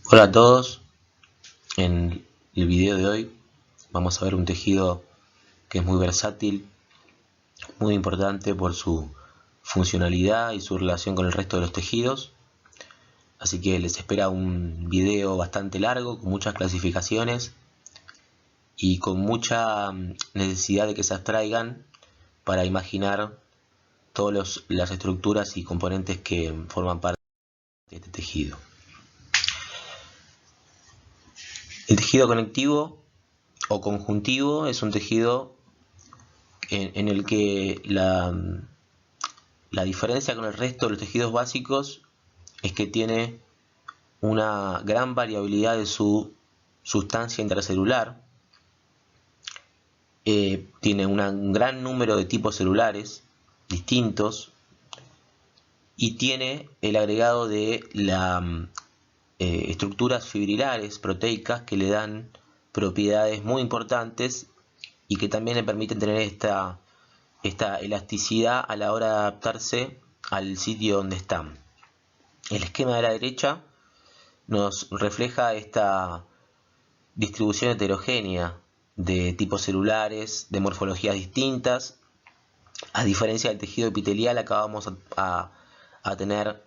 Hola a todos, en el video de hoy vamos a ver un tejido que es muy versátil, muy importante por su funcionalidad y su relación con el resto de los tejidos. Así que les espera un video bastante largo, con muchas clasificaciones y con mucha necesidad de que se abstraigan para imaginar todas las estructuras y componentes que forman parte de este tejido. El tejido conectivo o conjuntivo es un tejido en el que la diferencia con el resto de los tejidos básicos es que tiene una gran variabilidad de su sustancia intracelular, tiene un gran número de tipos celulares distintos y tiene el agregado de estructuras fibrilares proteicas que le dan propiedades muy importantes y que también le permiten tener esta elasticidad a la hora de adaptarse al sitio donde están. El esquema de la derecha nos refleja esta distribución heterogénea de tipos celulares, de morfologías distintas. A diferencia del tejido epitelial, acá vamos a tener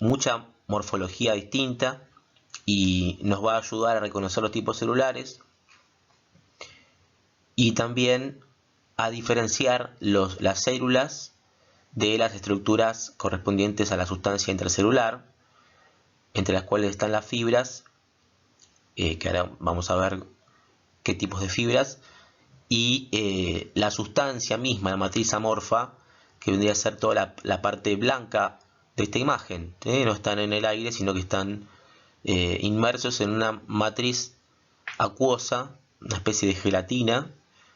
mucha morfología distinta y nos va a ayudar a reconocer los tipos celulares y también a diferenciar las células de las estructuras correspondientes a la sustancia intracelular, entre las cuales están las fibras, que ahora vamos a ver qué tipos de fibras, y la sustancia misma, la matriz amorfa, que vendría a ser toda la parte blanca de esta imagen. No están en el aire, sino que están inmersos en una matriz acuosa, una especie de gelatina,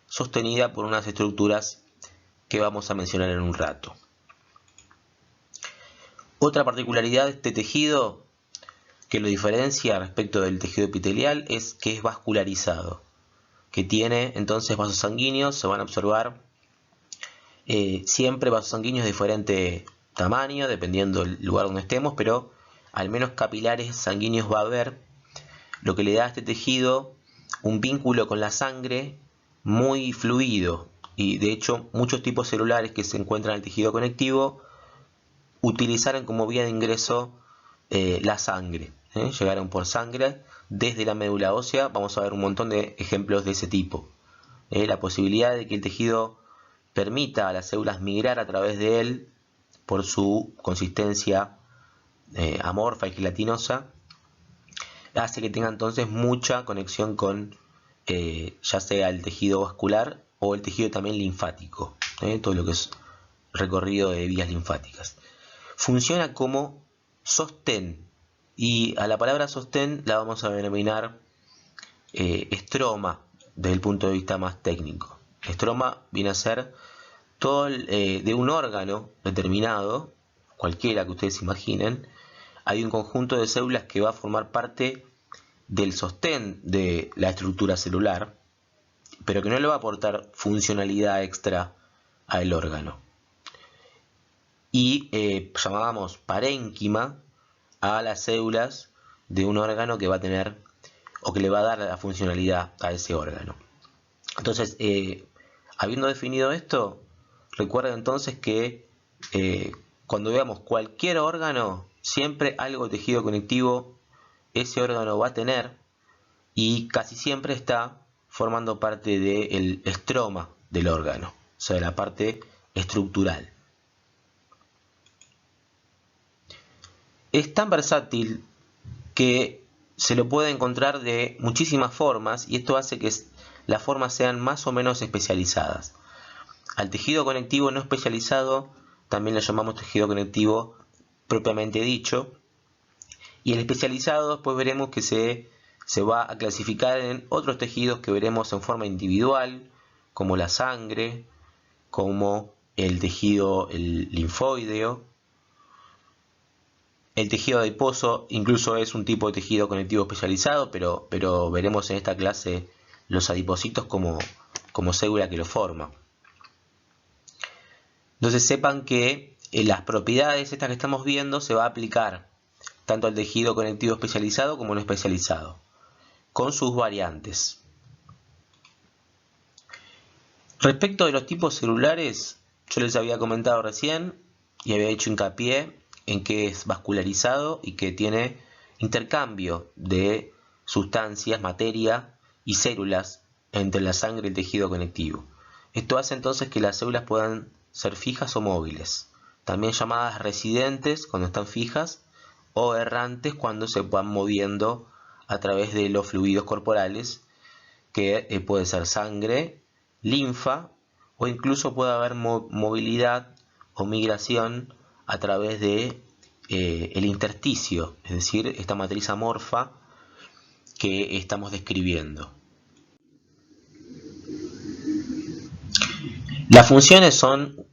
sostenida por unas estructuras que vamos a mencionar en un rato. Otra particularidad de este tejido que lo diferencia respecto del tejido epitelial es que es vascularizado, que tiene entonces vasos sanguíneos. Se van a observar siempre vasos sanguíneos de diferente tamaño, dependiendo del lugar donde estemos, pero al menos capilares sanguíneos va a haber, lo que le da a este tejido un vínculo con la sangre muy fluido, y de hecho muchos tipos celulares que se encuentran en el tejido conectivo utilizaron como vía de ingreso la sangre, llegaron por sangre desde la médula ósea. Vamos a ver un montón de ejemplos de ese tipo. La posibilidad de que el tejido permita a las células migrar a través de él por su consistencia amorfa y gelatinosa hace que tenga entonces mucha conexión con ya sea el tejido vascular o el tejido también linfático, todo lo que es recorrido de vías linfáticas. Funciona como sostén, y a la palabra sostén la vamos a denominar estroma desde el punto de vista más técnico. Estroma viene a ser todo de un órgano determinado, cualquiera que ustedes imaginen. Hay un conjunto de células que va a formar parte del sostén de la estructura celular, pero que no le va a aportar funcionalidad extra al órgano. Y llamábamos parénquima a las células de un órgano que va a tener o que le va a dar la funcionalidad a ese órgano. Entonces, habiendo definido esto, recuerden entonces que cuando veamos cualquier órgano, siempre algo de tejido conectivo ese órgano va a tener, y casi siempre está formando parte del estroma del órgano, o sea, de la parte estructural. Es tan versátil que se lo puede encontrar de muchísimas formas, y esto hace que las formas sean más o menos especializadas. Al tejido conectivo no especializado también lo llamamos tejido conectivo propiamente dicho, y el especializado después veremos que se va a clasificar en otros tejidos que veremos en forma individual, como la sangre, como el tejido linfoideo. El tejido adiposo incluso es un tipo de tejido conectivo especializado, pero veremos en esta clase los adipocitos como célula que lo forma. Entonces sepan que las propiedades estas que estamos viendo se va a aplicar tanto al tejido conectivo especializado como no especializado, con sus variantes. Respecto de los tipos celulares, yo les había comentado recién y había hecho hincapié en que es vascularizado y que tiene intercambio de sustancias, materia y células entre la sangre y el tejido conectivo. Esto hace entonces que las células puedan ser fijas o móviles, también llamadas residentes cuando están fijas o errantes cuando se van moviendo a través de los fluidos corporales, que puede ser sangre, linfa, o incluso puede haber movilidad o migración a través de el intersticio, es decir, esta matriz amorfa que estamos describiendo. Las funciones son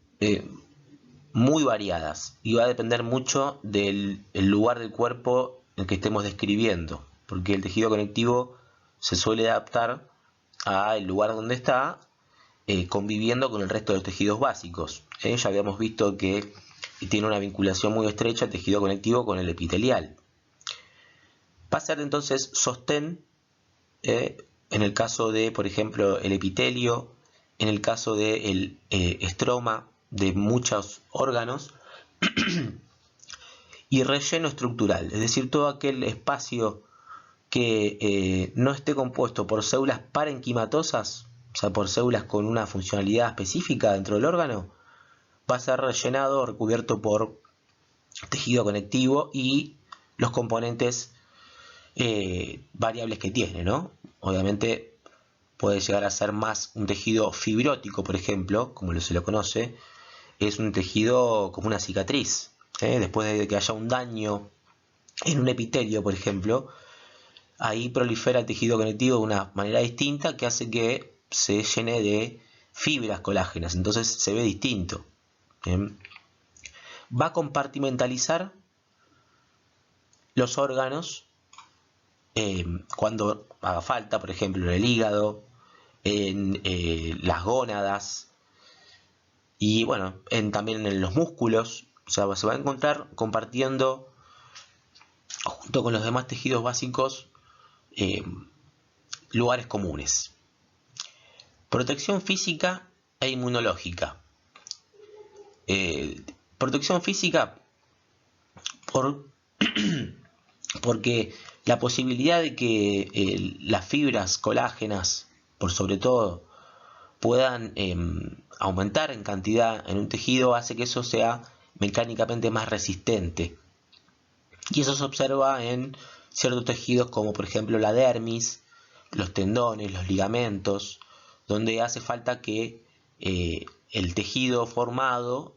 muy variadas y va a depender mucho del lugar del cuerpo en que estemos describiendo, porque el tejido conectivo se suele adaptar al lugar donde está, conviviendo con el resto de los tejidos básicos. Ya habíamos visto que tiene una vinculación muy estrecha el tejido conectivo con el epitelial. Va a ser entonces sostén en el caso de, por ejemplo, el epitelio, en el caso del estroma de muchos órganos, y relleno estructural, es decir, todo aquel espacio que no esté compuesto por células parenquimatosas, o sea, por células con una funcionalidad específica dentro del órgano, va a ser rellenado o recubierto por tejido conectivo y los componentes variables que tiene, ¿no? Obviamente puede llegar a ser más un tejido fibrótico, por ejemplo, como se lo conoce, es un tejido como una cicatriz. Después de que haya un daño en un epitelio, por ejemplo, ahí prolifera el tejido conectivo de una manera distinta que hace que se llene de fibras colágenas, entonces se ve distinto. ¿Bien? Va a compartimentalizar los órganos cuando haga falta, por ejemplo, en el hígado, en las gónadas y bueno, también en los músculos. O sea, se va a encontrar compartiendo junto con los demás tejidos básicos lugares comunes. Protección física e inmunológica. Protección física porque la posibilidad de que las fibras colágenas, por sobre todo, puedan aumentar en cantidad en un tejido hace que eso sea mecánicamente más resistente. Y eso se observa en ciertos tejidos como por ejemplo la dermis, los tendones, los ligamentos, donde hace falta que el tejido formado,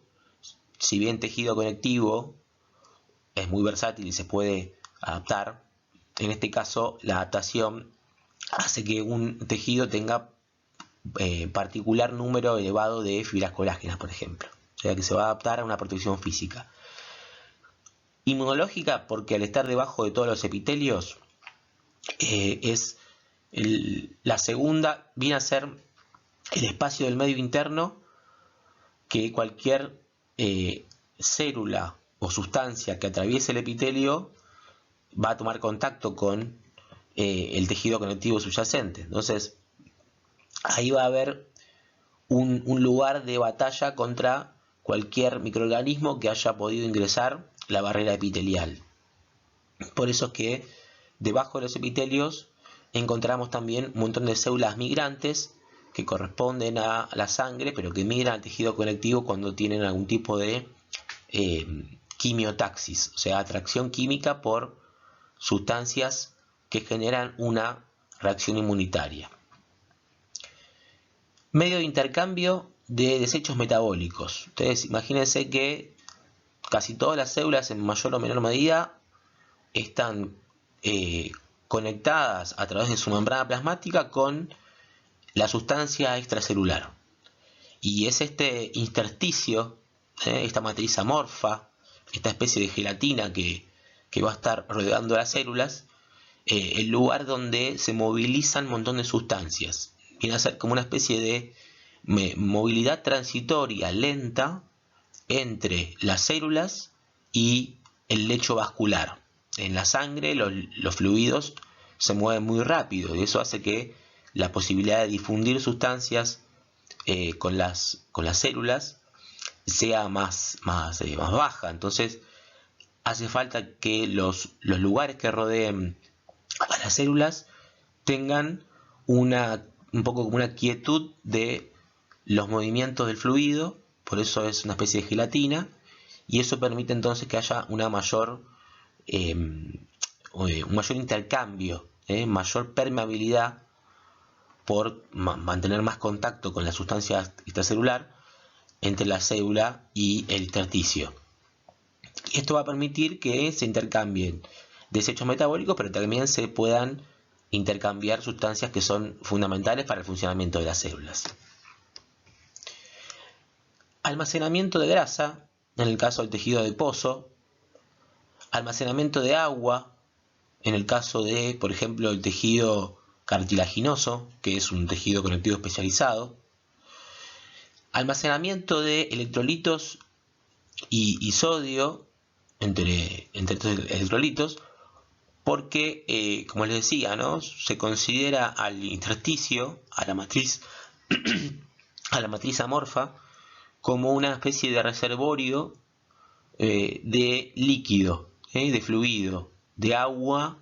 si bien tejido conectivo, es muy versátil y se puede adaptar, en este caso la adaptación hace que un tejido tenga particular número elevado de fibras colágenas, por ejemplo. O sea que se va a adaptar a una protección física. Inmunológica porque al estar debajo de todos los epitelios es la segunda, viene a ser el espacio del medio interno que cualquier célula o sustancia que atraviese el epitelio va a tomar contacto con el tejido conectivo subyacente. Entonces, ahí va a haber un lugar de batalla contra cualquier microorganismo que haya podido ingresar la barrera epitelial. Por eso es que debajo de los epitelios encontramos también un montón de células migrantes que corresponden a la sangre, pero que migran al tejido conectivo cuando tienen algún tipo de quimiotaxis, o sea, atracción química por sustancias que generan una reacción inmunitaria. Medio de intercambio de desechos metabólicos. Ustedes imagínense que casi todas las células en mayor o menor medida están conectadas a través de su membrana plasmática con la sustancia extracelular. Y es este intersticio, esta matriz amorfa, esta especie de gelatina que va a estar rodeando las células, el lugar donde se movilizan un montón de sustancias. Viene a ser como una especie de movilidad transitoria lenta entre las células y el lecho vascular. en la sangre los fluidos se mueven muy rápido y eso hace que la posibilidad de difundir sustancias con las células sea más baja. Entonces hace falta que los lugares que rodeen a las células tengan un poco como una quietud de los movimientos del fluido, por eso es una especie de gelatina, y eso permite entonces que haya un mayor intercambio, mayor permeabilidad por mantener más contacto con la sustancia extracelular entre la célula y el intersticio. Esto va a permitir que se intercambien desechos metabólicos, pero también se puedan intercambiar sustancias que son fundamentales para el funcionamiento de las células. Almacenamiento de grasa, en el caso del tejido adiposo. Almacenamiento de agua, en el caso de, por ejemplo, el tejido cartilaginoso, que es un tejido conectivo especializado. Almacenamiento de electrolitos y sodio entre estos electrolitos, porque, como les decía, ¿no?, se considera al intersticio, a la matriz amorfa, como una especie de reservorio de líquido, de fluido, de agua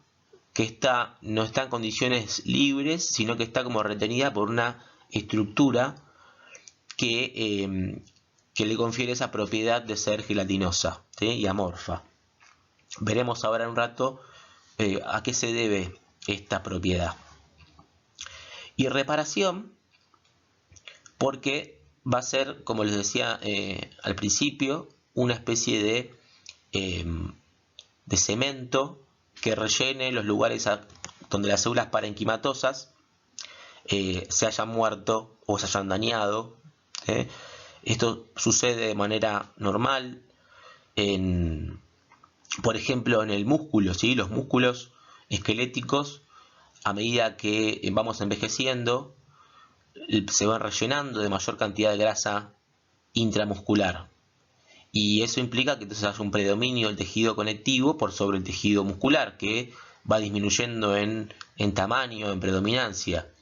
que no está en condiciones libres, sino que está como retenida por una estructura que le confiere esa propiedad de ser gelatinosa, ¿sí?, y amorfa. Veremos ahora en un rato a qué se debe esta propiedad. Y reparación, porque va a ser, como les decía al principio, una especie de cemento que rellene los lugares donde las células parenquimatosas se hayan muerto o se hayan dañado. Esto sucede de manera normal por ejemplo, en el músculo, ¿sí? Los músculos esqueléticos, a medida que vamos envejeciendo, se van rellenando de mayor cantidad de grasa intramuscular. Y eso implica que entonces haya un predominio del tejido conectivo por sobre el tejido muscular, que va disminuyendo en tamaño, en predominancia.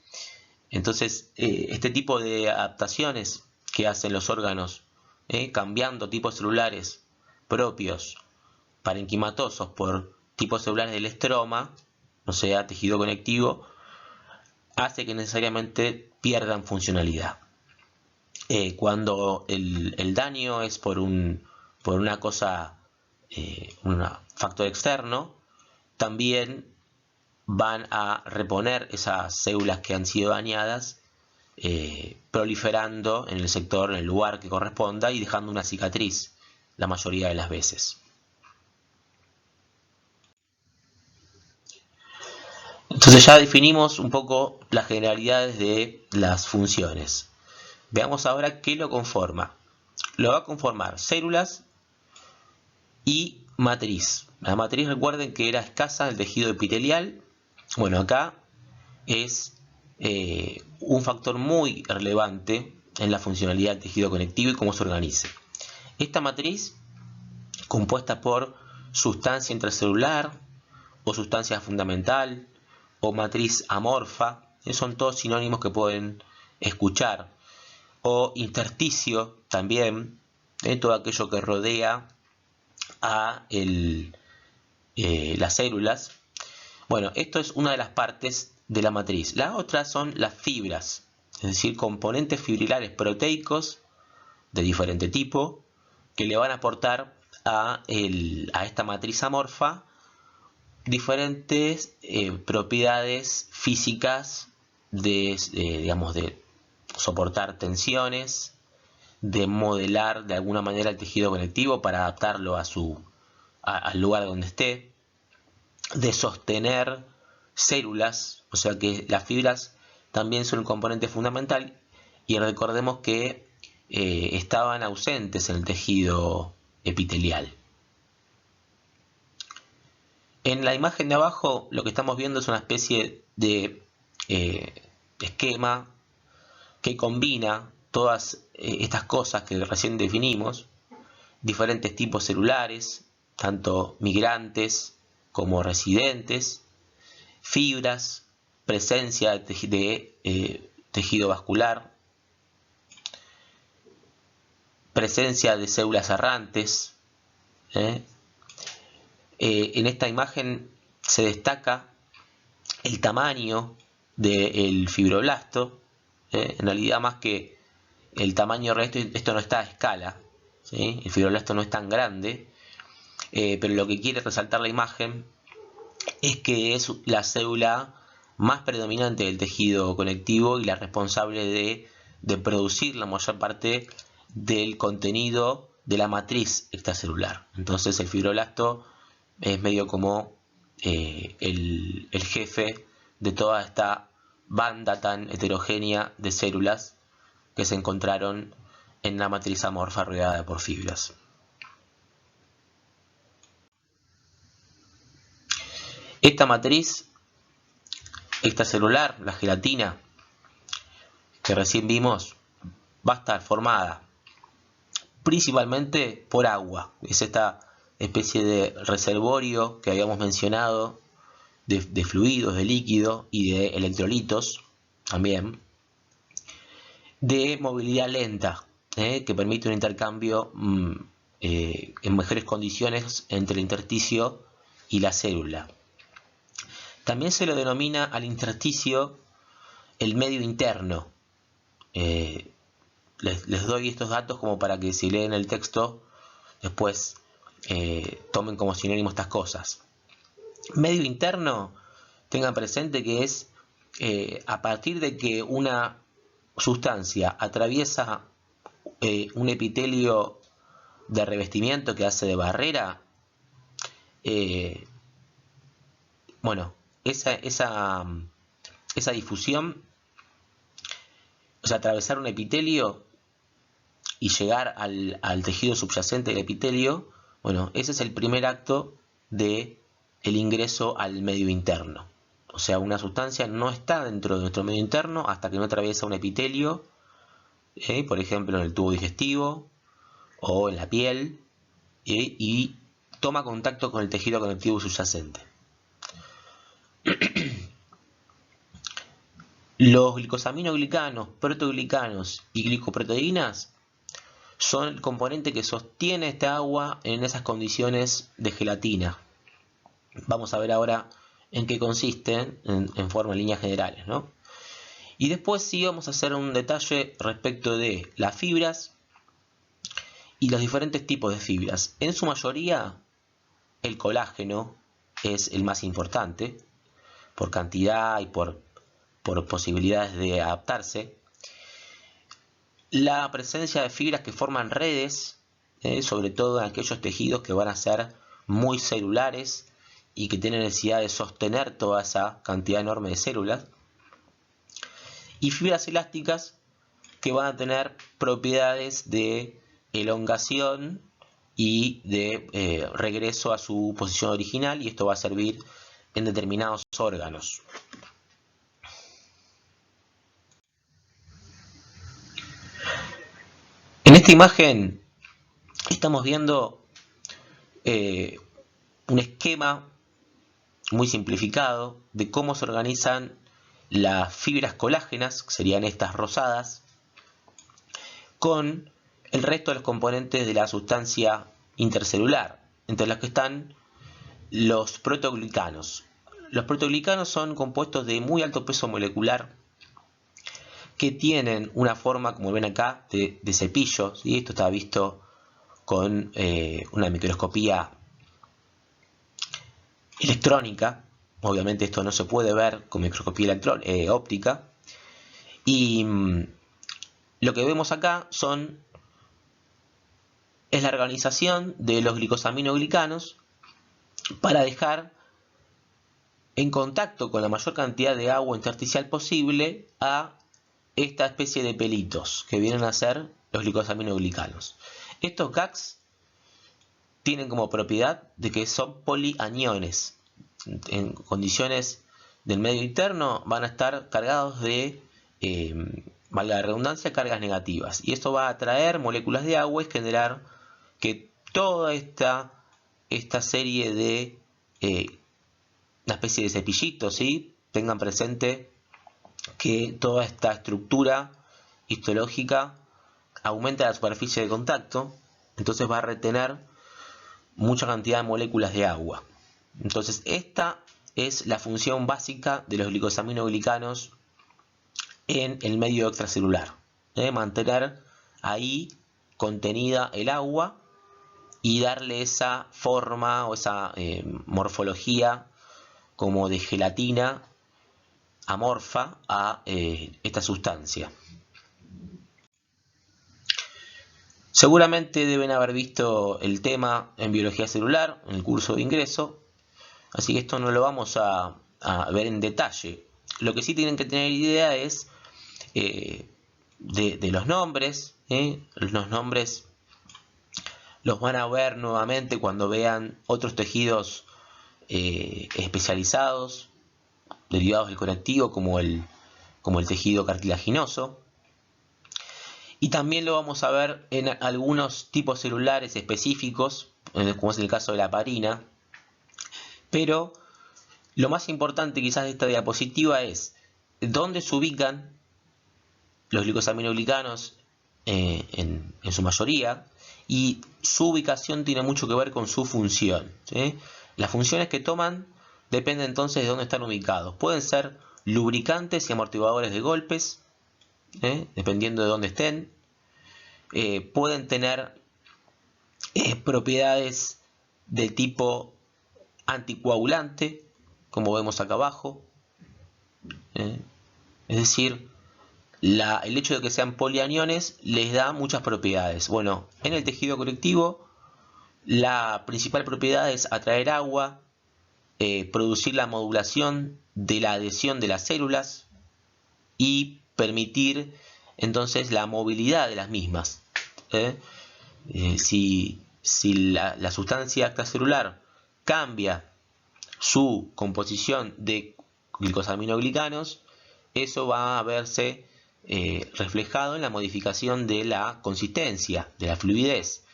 Entonces, este tipo de adaptaciones que hacen los órganos, cambiando tipos celulares propios parenquimatosos por tipos celulares del estroma, o sea, tejido conectivo, hace que necesariamente pierdan funcionalidad. Cuando el daño es por una cosa, un factor externo, también van a reponer esas células que han sido dañadas, proliferando en el sector, en el lugar que corresponda y dejando una cicatriz la mayoría de las veces. Entonces ya definimos un poco las generalidades de las funciones. Veamos ahora qué lo conforma. Lo va a conformar células y matriz. La matriz, recuerden que era escasa del tejido epitelial. Bueno, acá es un factor muy relevante en la funcionalidad del tejido conectivo y cómo se organiza. Esta matriz, compuesta por sustancia intracelular o sustancia fundamental o matriz amorfa, son todos sinónimos que pueden escuchar, o intersticio también, todo aquello que rodea a las células. Bueno, esto es una de las partes de la matriz. La otra son las fibras, es decir, componentes fibrilares proteicos de diferente tipo que le van a aportar a esta matriz amorfa diferentes propiedades físicas de soportar tensiones, de modelar de alguna manera el tejido conectivo para adaptarlo al lugar donde esté, de sostener células, o sea que las fibras también son un componente fundamental, y recordemos que estaban ausentes en el tejido epitelial. En la imagen de abajo lo que estamos viendo es una especie de esquema que combina todas estas cosas que recién definimos, diferentes tipos celulares, tanto migrantes como residentes, fibras, presencia de tejido vascular, presencia de células errantes. En esta imagen se destaca el tamaño del fibroblasto. En realidad, más que el tamaño real, esto no está a escala, ¿sí? El fibroblasto no es tan grande, pero lo que quiere resaltar la imagen es que es la célula más predominante del tejido conectivo y la responsable de producir la mayor parte del contenido de la matriz extracelular. Entonces el fibroblasto es medio como el jefe de toda esta banda tan heterogénea de células que se encontraron en la matriz amorfa rodeada por fibras. Esta matriz extracelular, la gelatina que recién vimos, va a estar formada principalmente por agua. Es esta especie de reservorio que habíamos mencionado de fluidos, de líquido y de electrolitos también, de movilidad lenta, que permite un intercambio en mejores condiciones entre el intersticio y la célula. También se lo denomina al intersticio el medio interno. Les doy estos datos como para que si leen el texto después tomen como sinónimo estas cosas. Medio interno, tengan presente que es a partir de que una sustancia atraviesa un epitelio de revestimiento que hace de barrera, esa difusión, o sea, atravesar un epitelio y llegar al tejido subyacente del epitelio, ese es el primer acto de el ingreso al medio interno. O sea, una sustancia no está dentro de nuestro medio interno hasta que no atraviesa un epitelio, por ejemplo en el tubo digestivo o en la piel, y toma contacto con el tejido conectivo subyacente. Los glicosaminoglicanos, proteoglicanos y glicoproteínas son el componente que sostiene esta agua en esas condiciones de gelatina. Vamos a ver ahora en qué consisten en forma de líneas generales, ¿no? Y después sí vamos a hacer un detalle respecto de las fibras y los diferentes tipos de fibras. En su mayoría, el colágeno es el más importante por cantidad y por posibilidades de adaptarse. La presencia de fibras que forman redes, sobre todo en aquellos tejidos que van a ser muy celulares y que tienen necesidad de sostener toda esa cantidad enorme de células. Y fibras elásticas que van a tener propiedades de elongación y de regreso a su posición original, y esto va a servir en determinados órganos. En esta imagen estamos viendo un esquema muy simplificado de cómo se organizan las fibras colágenas, que serían estas rosadas, con el resto de los componentes de la sustancia intercelular, entre los que están los proteoglicanos. Los proteoglicanos son compuestos de muy alto peso molecular que tienen una forma, como ven acá, de cepillo, ¿sí? Esto está visto con una microscopía electrónica. Obviamente esto no se puede ver con microscopía óptica. Y lo que vemos acá es la organización de los glicosaminoglicanos para dejar en contacto con la mayor cantidad de agua intersticial posible a esta especie de pelitos que vienen a ser los glicosaminoglicanos. Estos GAGs tienen como propiedad de que son polianiones. En condiciones del medio interno van a estar cargados de, valga la redundancia, cargas negativas. Y esto va a atraer moléculas de agua y generar que toda esta serie de una especie de cepillito, ¿sí? Tengan presente que toda esta estructura histológica aumenta la superficie de contacto, entonces va a retener mucha cantidad de moléculas de agua. Entonces esta es la función básica de los glicosaminoglicanos en el medio extracelular, mantener ahí contenida el agua y darle esa forma o esa morfología como de gelatina amorfa a esta sustancia. Seguramente deben haber visto el tema en biología celular, en el curso de ingreso, así que esto no lo vamos a ver en detalle. Lo que sí tienen que tener idea es de los nombres. Los nombres los van a ver nuevamente cuando vean otros tejidos especializados, derivados del conectivo, como el tejido cartilaginoso. Y también lo vamos a ver en algunos tipos celulares específicos, como es el caso de la parina. Pero lo más importante quizás de esta diapositiva es dónde se ubican los glicosaminoglicanos en su mayoría, y su ubicación tiene mucho que ver con su función, ¿sí? Las funciones que toman dependen entonces de dónde están ubicados. Pueden ser lubricantes y amortiguadores de golpes, dependiendo de dónde estén. Pueden tener propiedades del tipo anticoagulante, como vemos acá abajo. Es decir, el hecho de que sean polianiones les da muchas propiedades. Bueno, en el tejido conectivo la principal propiedad es atraer agua, producir la modulación de la adhesión de las células y permitir entonces la movilidad de las mismas. Si la sustancia extracelular cambia su composición de glicosaminoglicanos, eso va a verse reflejado en la modificación de la consistencia, de la fluidez.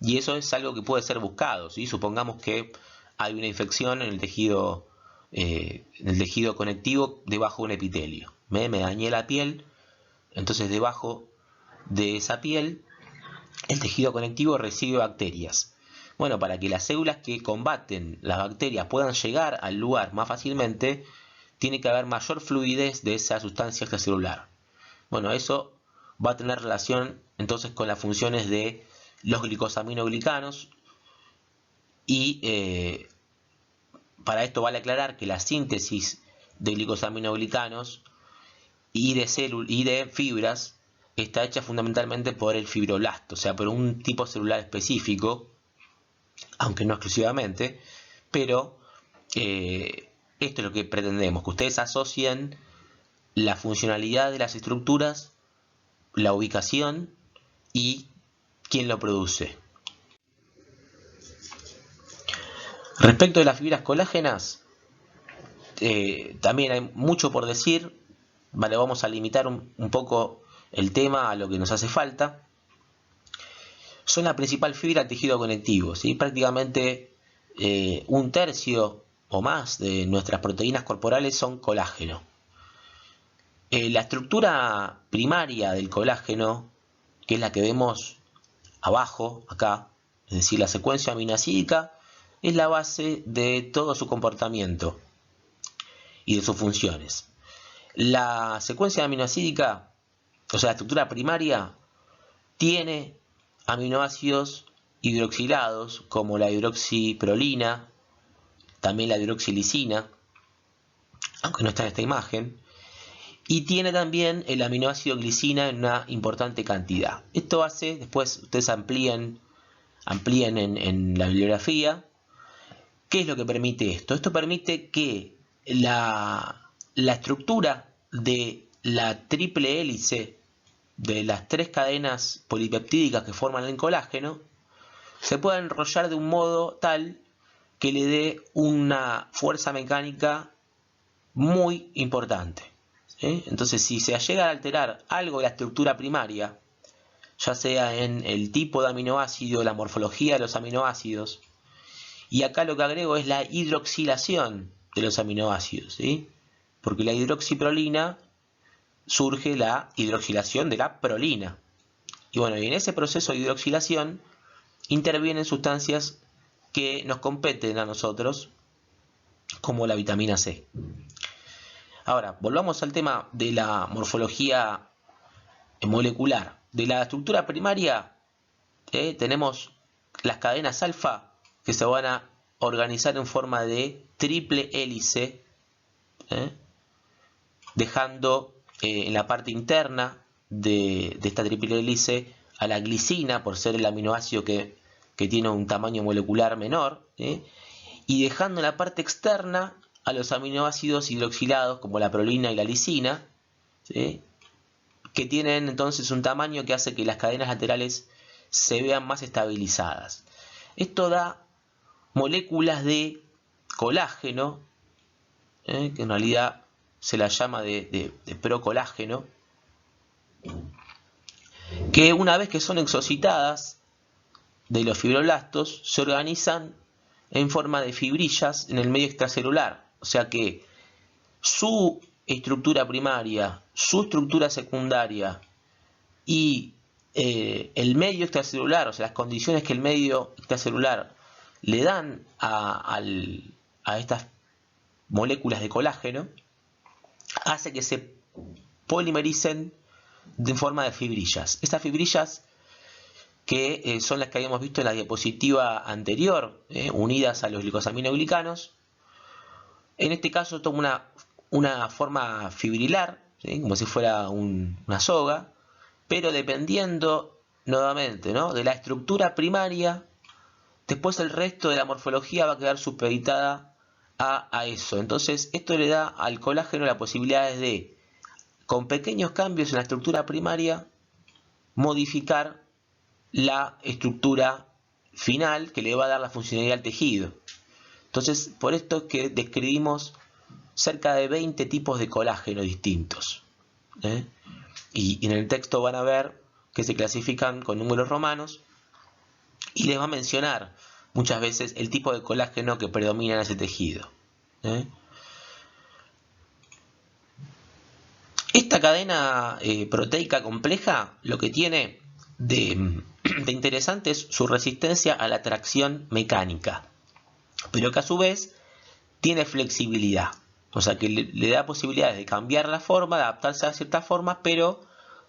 Y eso es algo que puede ser buscado, ¿sí? Supongamos que hay una infección en el tejido conectivo debajo de un epitelio. Me dañé la piel, entonces debajo de esa piel el tejido conectivo recibe bacterias. Bueno, para que las células que combaten las bacterias puedan llegar al lugar más fácilmente, tiene que haber mayor fluidez de esa sustancia extracelular. Bueno, eso va a tener relación entonces con las funciones de los glicosaminoglicanos, y para esto vale aclarar que la síntesis de glicosaminoglicanos y de fibras está hecha fundamentalmente por el fibroblasto, o sea, por un tipo celular específico, aunque no exclusivamente, pero esto es lo que pretendemos, que ustedes asocien la funcionalidad de las estructuras, la ubicación y quién lo produce. Respecto de las fibras colágenas, también hay mucho por decir. Vale, vamos a limitar un poco el tema a lo que nos hace falta. Son la principal fibra del tejido conectivo, ¿sí? Prácticamente un tercio o más de nuestras proteínas corporales son colágeno. La estructura primaria del colágeno, que es la que vemos abajo, acá, es decir, la secuencia aminoácidica, es la base de todo su comportamiento y de sus funciones. La secuencia aminoácidica, o sea, la estructura primaria, tiene aminoácidos hidroxilados como la hidroxiprolina, también la hidroxilisina, aunque no está en esta imagen, y tiene también el aminoácido glicina en una importante cantidad. Esto hace, después ustedes amplíen en la bibliografía. ¿Qué es lo que permite esto? Esto permite que la estructura de la triple hélice de las tres cadenas polipeptídicas que forman el colágeno se pueda enrollar de un modo tal que le dé una fuerza mecánica muy importante. Entonces, si se llega a alterar algo de la estructura primaria, ya sea en el tipo de aminoácido, la morfología de los aminoácidos, y acá lo que agrego es la hidroxilación de los aminoácidos, ¿sí? Porque la hidroxiprolina surge la hidroxilación de la prolina. Y bueno, y en ese proceso de hidroxilación intervienen sustancias que nos competen a nosotros, como la vitamina C. Ahora, volvamos al tema de la morfología molecular. De la estructura primaria tenemos las cadenas alfa que se van a organizar en forma de triple hélice, dejando en la parte interna de esta triple hélice a la glicina, por ser el aminoácido que tiene un tamaño molecular menor, y dejando en la parte externa a los aminoácidos hidroxilados como la prolina y la lisina, ¿sí? Que tienen entonces un tamaño que hace que las cadenas laterales se vean más estabilizadas. Esto da moléculas de colágeno, que en realidad se la llama de procolágeno, que una vez que son exocitadas de los fibroblastos, se organizan en forma de fibrillas en el medio extracelular. O sea que su estructura primaria, su estructura secundaria y el medio extracelular, o sea, las condiciones que el medio extracelular le dan a estas moléculas de colágeno, hace que se polimericen en forma de fibrillas. Estas fibrillas, que son las que habíamos visto en la diapositiva anterior, unidas a los glicosaminoglicanos, en este caso toma una forma fibrilar, ¿sí? Como si fuera una soga, pero dependiendo nuevamente, ¿no?, de la estructura primaria, después el resto de la morfología va a quedar supeditada a eso. Entonces esto le da al colágeno la posibilidad de, con pequeños cambios en la estructura primaria, modificar la estructura final que le va a dar la funcionalidad al tejido. Entonces, por esto es que describimos cerca de 20 tipos de colágeno distintos. Y en el texto van a ver que se clasifican con números romanos y les va a mencionar muchas veces el tipo de colágeno que predomina en ese tejido. Esta cadena proteica compleja lo que tiene de interesante es su resistencia a la tracción mecánica, pero que a su vez tiene flexibilidad. O sea que le da posibilidades de cambiar la forma, de adaptarse a cierta forma, pero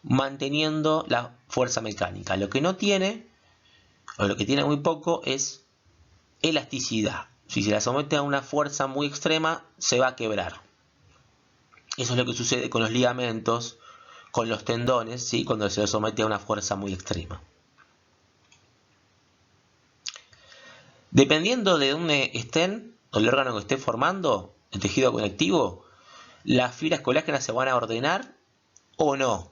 manteniendo la fuerza mecánica. Lo que no tiene, o lo que tiene muy poco, es elasticidad. Si se la somete a una fuerza muy extrema, se va a quebrar. Eso es lo que sucede con los ligamentos, con los tendones, ¿sí?, cuando se los somete a una fuerza muy extrema. Dependiendo de dónde estén, o el órgano que esté formando, el tejido conectivo, las fibras colágenas se van a ordenar o no.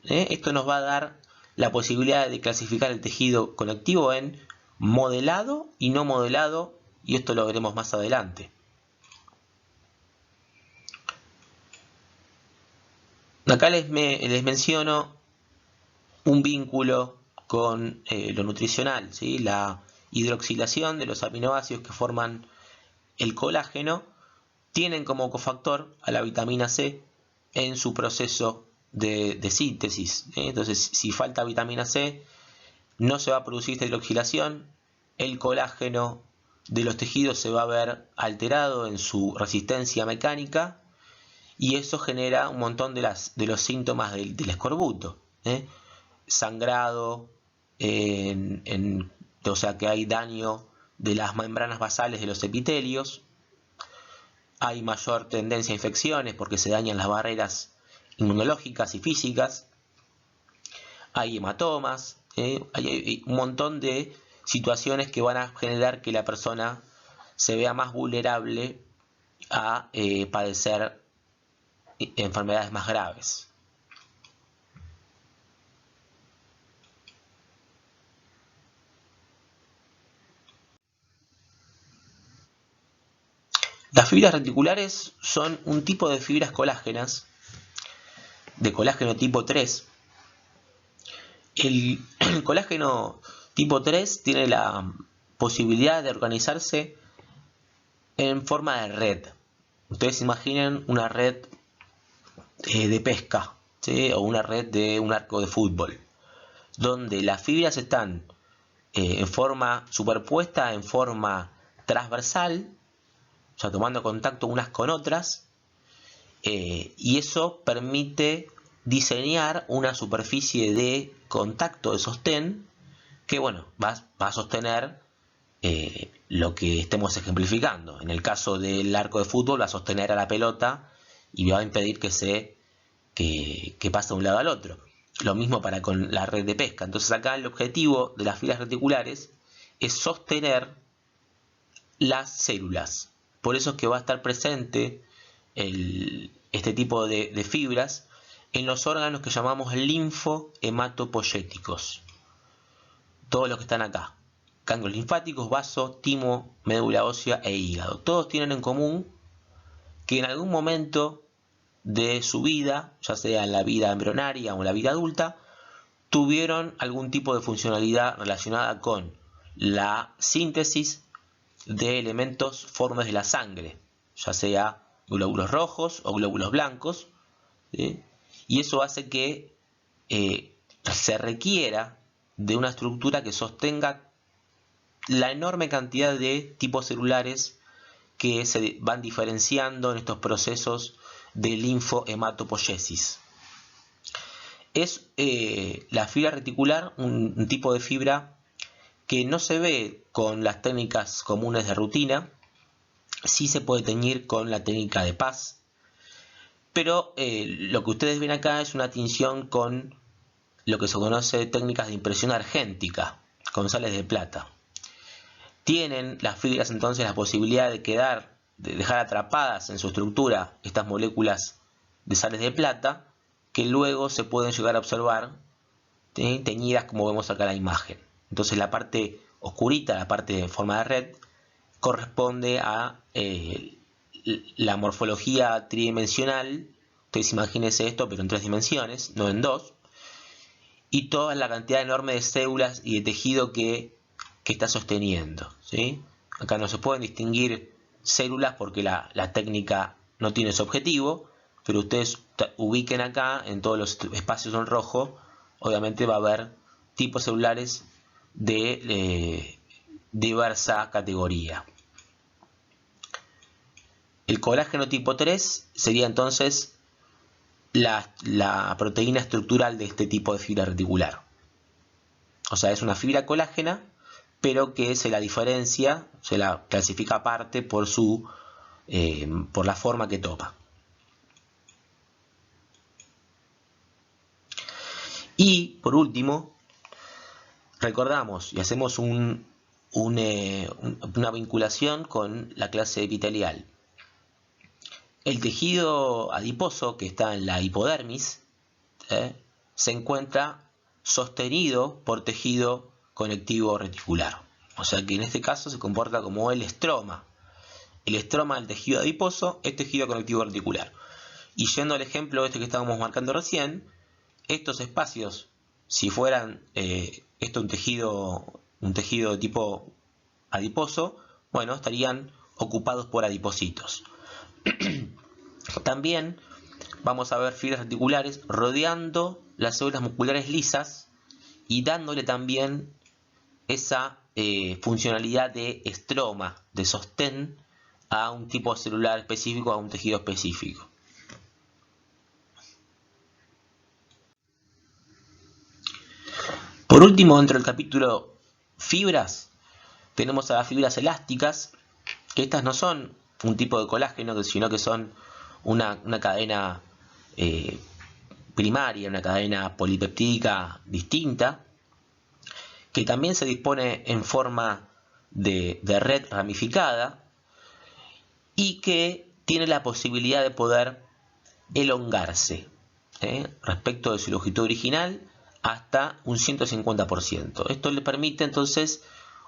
Esto nos va a dar la posibilidad de clasificar el tejido conectivo en modelado y no modelado, y esto lo veremos más adelante. Acá les menciono un vínculo con lo nutricional, ¿sí? La hidroxilación de los aminoácidos que forman el colágeno tienen como cofactor a la vitamina C en su proceso de síntesis. Entonces, si falta vitamina C, no se va a producir esta hidroxilación, el colágeno de los tejidos se va a ver alterado en su resistencia mecánica, y eso genera un montón de los síntomas del escorbuto. Sangrado, o sea que hay daño de las membranas basales de los epitelios, hay mayor tendencia a infecciones porque se dañan las barreras inmunológicas y físicas, hay hematomas, hay un montón de situaciones que van a generar que la persona se vea más vulnerable a padecer enfermedades más graves. Las fibras reticulares son un tipo de fibras colágenas, de colágeno tipo 3. El colágeno tipo 3 tiene la posibilidad de organizarse en forma de red. ustedes imaginen una red de pesca, ¿sí? O una red de un arco de fútbol, donde las fibras están en forma superpuesta, en forma transversal, o sea, tomando contacto unas con otras, y eso permite diseñar una superficie de contacto, de sostén, que bueno, va a sostener lo que estemos ejemplificando. En el caso del arco de fútbol, va a sostener a la pelota y va a impedir que pase de un lado al otro. Lo mismo para con la red de pesca. Entonces acá el objetivo de las fibras reticulares es sostener las células. Por eso es que va a estar presente este tipo de fibras en los órganos que llamamos linfohematopoyéticos. Todos los que están acá. Ganglios linfáticos, vaso, timo, médula ósea e hígado. Todos tienen en común que en algún momento de su vida, ya sea en la vida embrionaria o en la vida adulta, tuvieron algún tipo de funcionalidad relacionada con la síntesis de elementos formes de la sangre, ya sea glóbulos rojos o glóbulos blancos, ¿sí? Y eso hace que se requiera de una estructura que sostenga la enorme cantidad de tipos celulares que se van diferenciando en estos procesos de linfohematopoiesis. Es la fibra reticular un tipo de fibra que no se ve con las técnicas comunes de rutina, sí se puede teñir con la técnica de Paz, pero lo que ustedes ven acá es una tinción con lo que se conoce técnicas de impresión argéntica, con sales de plata. Tienen las fibras entonces la posibilidad de dejar atrapadas en su estructura estas moléculas de sales de plata que luego se pueden llegar a observar teñidas como vemos acá en la imagen. Entonces la parte oscurita, la parte en forma de red, corresponde a la morfología tridimensional. Ustedes imagínense esto, pero en 3 dimensiones, no en 2. Y toda la cantidad enorme de células y de tejido que está sosteniendo, ¿sí? Acá no se pueden distinguir células porque la técnica no tiene ese objetivo, pero ustedes ubiquen acá en todos los espacios en rojo, obviamente va a haber tipos celulares de diversa categoría. El colágeno tipo 3 sería entonces la proteína estructural de este tipo de fibra reticular. O sea, es una fibra colágena, pero que se la diferencia, se la clasifica aparte por la forma que toma. Y por último, recordamos y hacemos una vinculación con la clase epitelial. El tejido adiposo que está en la hipodermis se encuentra sostenido por tejido conectivo reticular. O sea que en este caso se comporta como el estroma. El estroma del tejido adiposo es tejido conectivo reticular. Y yendo al ejemplo este que estábamos marcando recién, estos espacios, si fueran un tejido de tipo adiposo, bueno, estarían ocupados por adipocitos. También vamos a ver fibras reticulares rodeando las células musculares lisas y dándole también esa funcionalidad de estroma, de sostén a un tipo celular específico, a un tejido específico. Por último, dentro del capítulo fibras, tenemos a las fibras elásticas, que estas no son un tipo de colágeno, sino que son una cadena primaria, una cadena polipeptídica distinta, que también se dispone en forma de red ramificada y que tiene la posibilidad de poder elongarse respecto de su longitud original hasta un 150%. Esto le permite entonces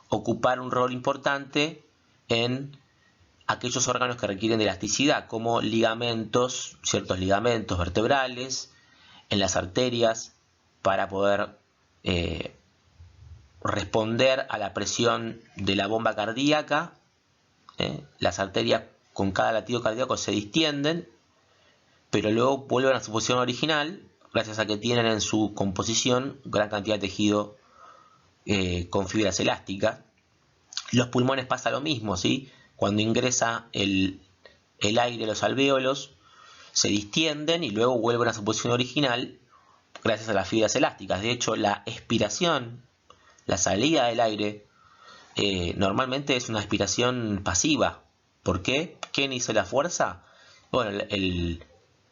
ocupar un rol importante en aquellos órganos que requieren de elasticidad, como ligamentos, ciertos ligamentos vertebrales, en las arterias, para poder responder a la presión de la bomba cardíaca. Las arterias con cada latido cardíaco se distienden, pero luego vuelven a su posición original, gracias a que tienen en su composición gran cantidad de tejido con fibras elásticas. Los pulmones pasa lo mismo, ¿sí? Cuando ingresa el aire a los alvéolos, se distienden y luego vuelven a su posición original gracias a las fibras elásticas. De hecho, la expiración, la salida del aire, normalmente es una expiración pasiva. ¿Por qué? ¿Quién hizo la fuerza? Bueno,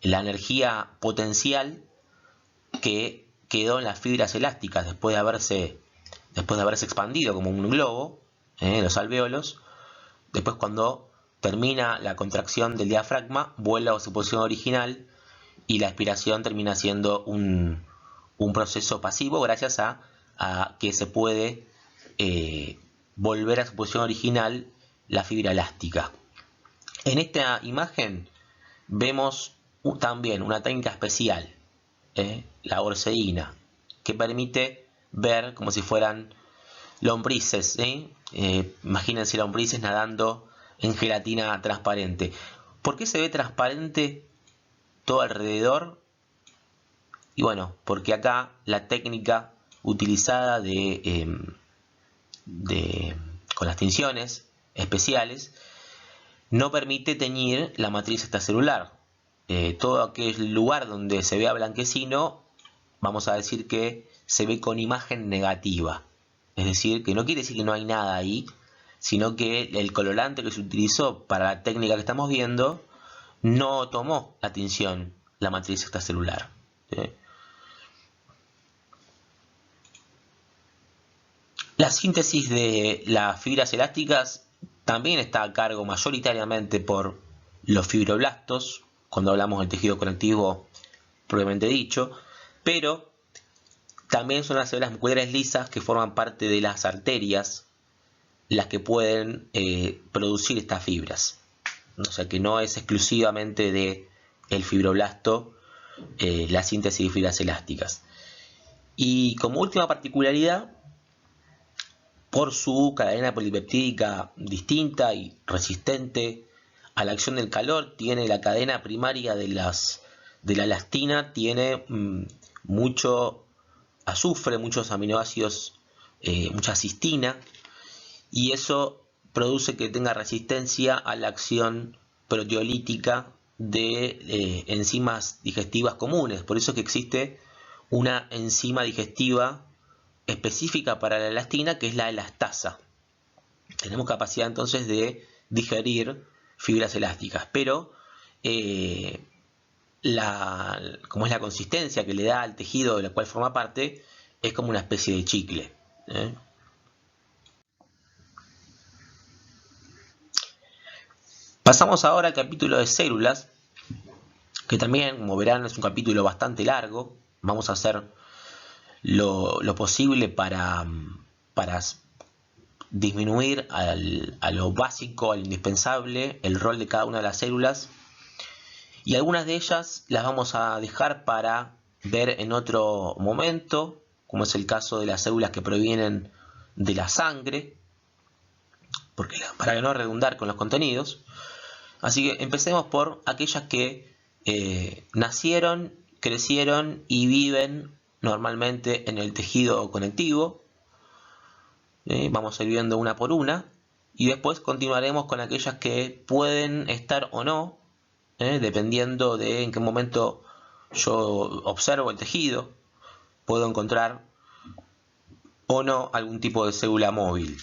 la energía potencial que quedó en las fibras elásticas después de haberse expandido como un globo en los alvéolos. Después, cuando termina la contracción del diafragma, vuelve a su posición original y la expiración termina siendo un proceso pasivo gracias a que se puede volver a su posición original la fibra elástica. En esta imagen vemos también una técnica especial, la borseína, que permite ver como si fueran lombrices. Imagínense lombrices nadando en gelatina transparente. ¿Por qué se ve transparente todo alrededor? Y bueno, porque acá la técnica utilizada con las tinciones especiales no permite teñir la matriz extracelular. Todo aquel lugar donde se vea blanquecino, vamos a decir que se ve con imagen negativa. Es decir, que no quiere decir que no hay nada ahí, sino que el colorante que se utilizó para la técnica que estamos viendo no tomó la tinción, la matriz extracelular. La síntesis de las fibras elásticas también está a cargo mayoritariamente por los fibroblastos, cuando hablamos del tejido conectivo propiamente dicho, pero también son las células muculares lisas que forman parte de las arterias las que pueden producir estas fibras. O sea que no es exclusivamente del fibroblasto la síntesis de fibras elásticas. Y como última particularidad, por su cadena polipeptídica distinta y resistente a la acción del calor, tiene la cadena primaria de la elastina, tiene mucho azufre, muchos aminoácidos, mucha cistina, y eso produce que tenga resistencia a la acción proteolítica de enzimas digestivas comunes. Por eso es que existe una enzima digestiva específica para la elastina, que es la elastasa. Tenemos capacidad entonces de digerir fibras elásticas, pero como es la consistencia que le da al tejido de la cual forma parte, es como una especie de chicle. Pasamos ahora al capítulo de células, que también, como verán, es un capítulo bastante largo. Vamos a hacer lo posible para disminuir a lo básico, al indispensable, el rol de cada una de las células. Y algunas de ellas las vamos a dejar para ver en otro momento, como es el caso de las células que provienen de la sangre, para no redundar con los contenidos. Así que empecemos por aquellas que nacieron, crecieron y viven normalmente en el tejido conectivo. Vamos a ir viendo una por una y después continuaremos con aquellas que pueden estar o no, dependiendo de en qué momento yo observo el tejido, puedo encontrar o no algún tipo de célula móvil.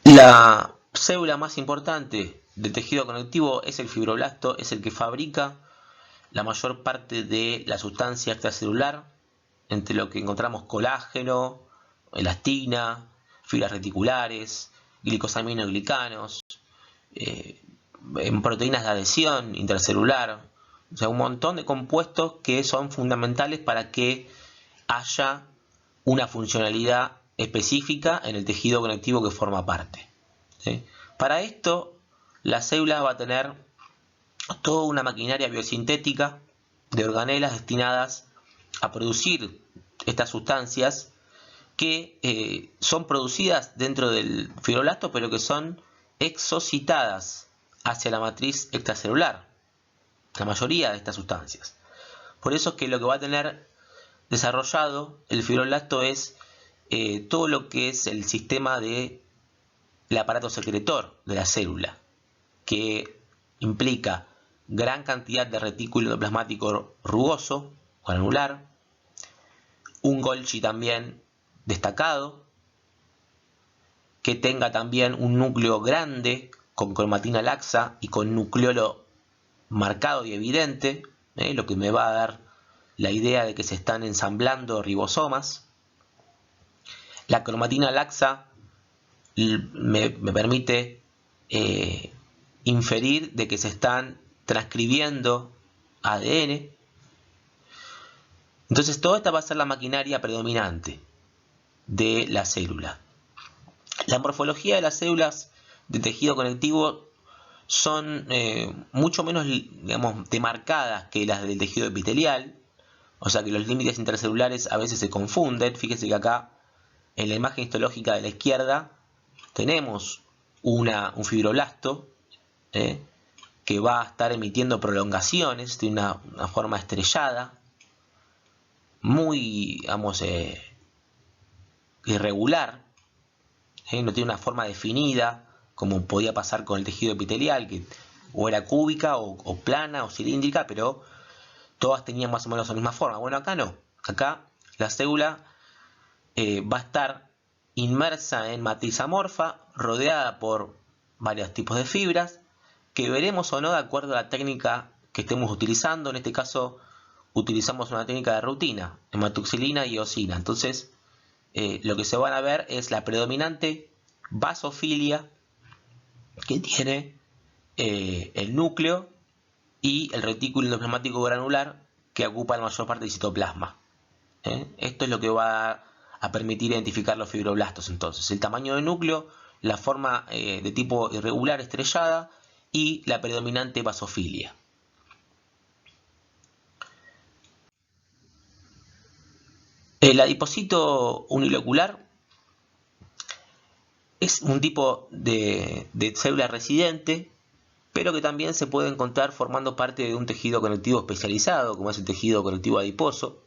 La célula más importante del tejido conectivo es el fibroblasto, es el que fabrica la mayor parte de la sustancia extracelular, entre lo que encontramos colágeno, elastina, fibras reticulares, glicosaminoglicanos, proteínas de adhesión intercelular, o sea, un montón de compuestos que son fundamentales para que haya una funcionalidad específica en el tejido conectivo que forma parte. ¿Sí? Para esto, la célula va a tener toda una maquinaria biosintética de organelas destinadas a producir estas sustancias que son producidas dentro del fibroblasto, pero que son exocitadas hacia la matriz extracelular, la mayoría de estas sustancias. Por eso es que lo que va a tener desarrollado el fibroblasto es todo lo que es el sistema del aparato secretor de la célula, que implica gran cantidad de retículo endoplasmático rugoso, granular, un Golgi también destacado, que tenga también un núcleo grande con cromatina laxa y con nucleolo marcado y evidente, lo que me va a dar la idea de que se están ensamblando ribosomas. La cromatina laxa me permite inferir de que se están transcribiendo ADN. Entonces toda esta va a ser la maquinaria predominante de la célula. La morfología de las células de tejido conectivo son mucho menos, digamos, demarcadas que las del tejido epitelial, o sea que los límites intercelulares a veces se confunden. Fíjense que acá en la imagen histológica de la izquierda tenemos un fibroblasto que va a estar emitiendo prolongaciones, tiene una forma estrellada, muy, digamos, irregular, no tiene una forma definida como podía pasar con el tejido epitelial, que o era cúbica o plana o cilíndrica, pero todas tenían más o menos la misma forma. Bueno, acá no. Acá la célula va a estar inmersa en matriz amorfa, rodeada por varios tipos de fibras, que veremos o no de acuerdo a la técnica que estemos utilizando. En este caso utilizamos una técnica de rutina, hematoxilina y eosina. Entonces lo que se van a ver es la predominante basofilia que tiene el núcleo y el retículo endoplasmático granular, que ocupa la mayor parte del citoplasma. Esto es lo que va a permitir identificar los fibroblastos. Entonces, el tamaño del núcleo, la forma de tipo irregular estrellada y la predominante basofilia. El adipocito unilocular es un tipo de célula residente, pero que también se puede encontrar formando parte de un tejido conectivo especializado, como es el tejido conectivo adiposo,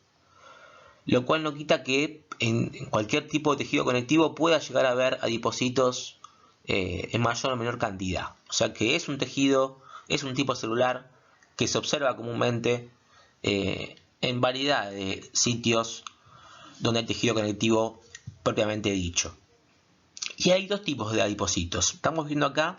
lo cual no quita que en cualquier tipo de tejido conectivo pueda llegar a haber adipocitos en mayor o menor cantidad. O sea que es un tejido, es un tipo celular que se observa comúnmente en variedad de sitios donde hay tejido conectivo propiamente dicho. Y hay dos tipos de adipocitos. Estamos viendo acá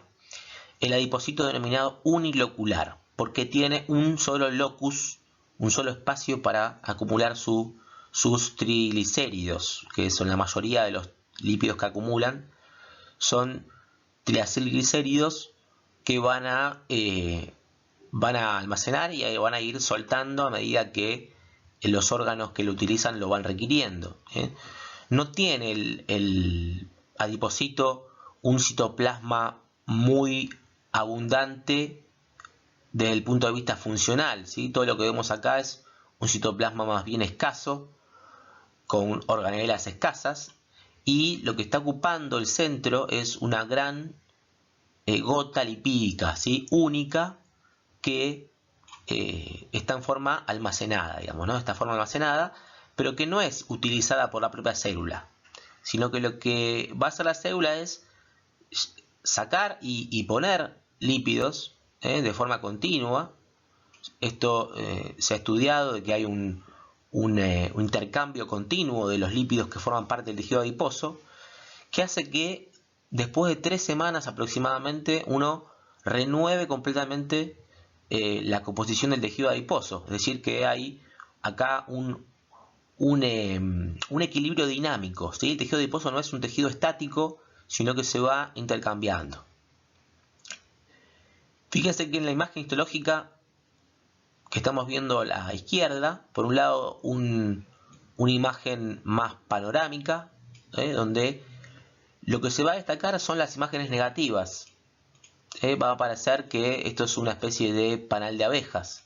el adipocito denominado unilocular, porque tiene un solo locus, un solo espacio para acumular sus triglicéridos, que son la mayoría de los lípidos que acumulan, son triacilglicéridos que van a almacenar y van a ir soltando a medida que los órganos que lo utilizan lo van requiriendo. No tiene el adipocito un citoplasma muy abundante desde el punto de vista funcional, ¿sí? Todo lo que vemos acá es un citoplasma más bien escaso, con organelas escasas, y lo que está ocupando el centro es una gran gota lipídica, ¿sí? Única, que está en forma almacenada, digamos, ¿no? Esta forma almacenada, pero que no es utilizada por la propia célula, sino que lo que va a hacer la célula es sacar y poner lípidos de forma continua. Esto se ha estudiado de que hay un intercambio continuo de los lípidos que forman parte del tejido adiposo, que hace que después de 3 semanas aproximadamente uno renueve completamente la composición del tejido adiposo. Es decir, que hay acá un equilibrio dinámico, ¿sí? El tejido adiposo no es un tejido estático, sino que se va intercambiando. Fíjense que en la imagen histológica que estamos viendo a la izquierda, por un lado una imagen más panorámica, donde lo que se va a destacar son las imágenes negativas. Va a parecer que esto es una especie de panal de abejas.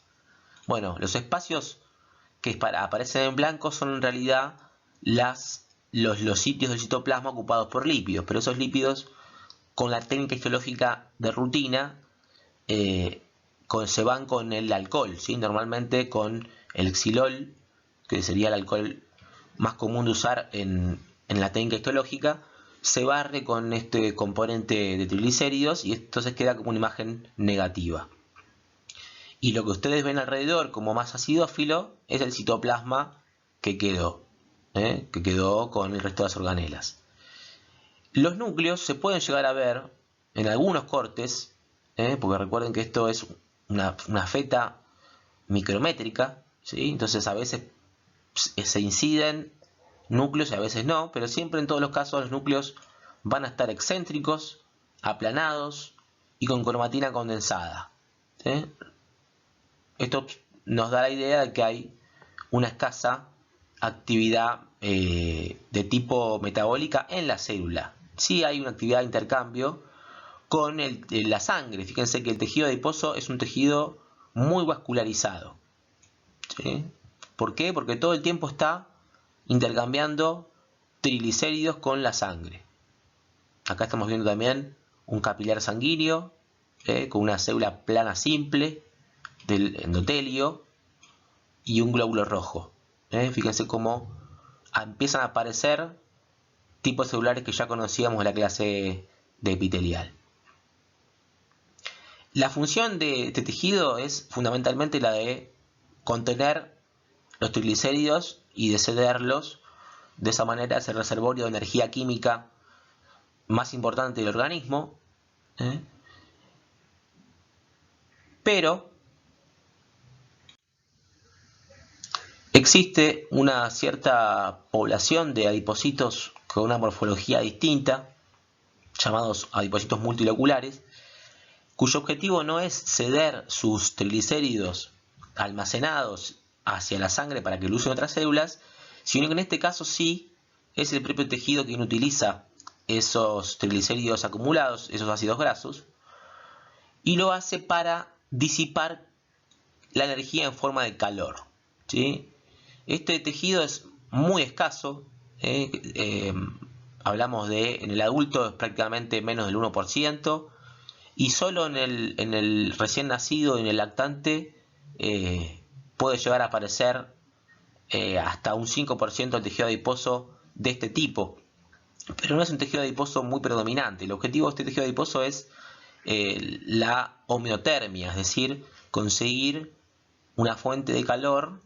Bueno, los espacios que aparecen en blanco son en realidad las los sitios del citoplasma ocupados por lípidos, pero esos lípidos, con la técnica histológica de rutina, se van con el alcohol, ¿sí? Normalmente con el xilol, que sería el alcohol más común de usar en la técnica histológica, se barre con este componente de triglicéridos y entonces queda como una imagen negativa. Y lo que ustedes ven alrededor como más acidófilo es el citoplasma que quedó con el resto de las organelas. Los núcleos se pueden llegar a ver en algunos cortes, porque recuerden que esto es una feta micrométrica, ¿sí? Entonces a veces se inciden núcleos y a veces no, pero siempre en todos los casos los núcleos van a estar excéntricos, aplanados y con cromatina condensada, ¿sí? Esto nos da la idea de que hay una escasa actividad de tipo metabólica en la célula. Sí hay una actividad de intercambio con la sangre. Fíjense que el tejido adiposo es un tejido muy vascularizado, ¿sí? ¿Por qué? Porque todo el tiempo está intercambiando triglicéridos con la sangre. Acá estamos viendo también un capilar sanguíneo con una célula plana simple del endotelio y un glóbulo rojo. Fíjense cómo empiezan a aparecer tipos celulares que ya conocíamos de la clase de epitelial. La función de este tejido es fundamentalmente la de contener los triglicéridos y de cederlos. De esa manera es el reservorio de energía química más importante del organismo. Pero existe una cierta población de adipocitos con una morfología distinta, llamados adipocitos multiloculares, cuyo objetivo no es ceder sus triglicéridos almacenados hacia la sangre para que lo usen otras células, sino que en este caso sí es el propio tejido quien utiliza esos triglicéridos acumulados, esos ácidos grasos, y lo hace para disipar la energía en forma de calor, ¿sí? Este tejido es muy escaso, hablamos en el adulto es prácticamente menos del 1%, y solo en el recién nacido y en el lactante puede llegar a aparecer hasta un 5% del tejido adiposo de este tipo. Pero no es un tejido adiposo muy predominante. El objetivo de este tejido adiposo es la homeotermia, es decir, conseguir una fuente de calor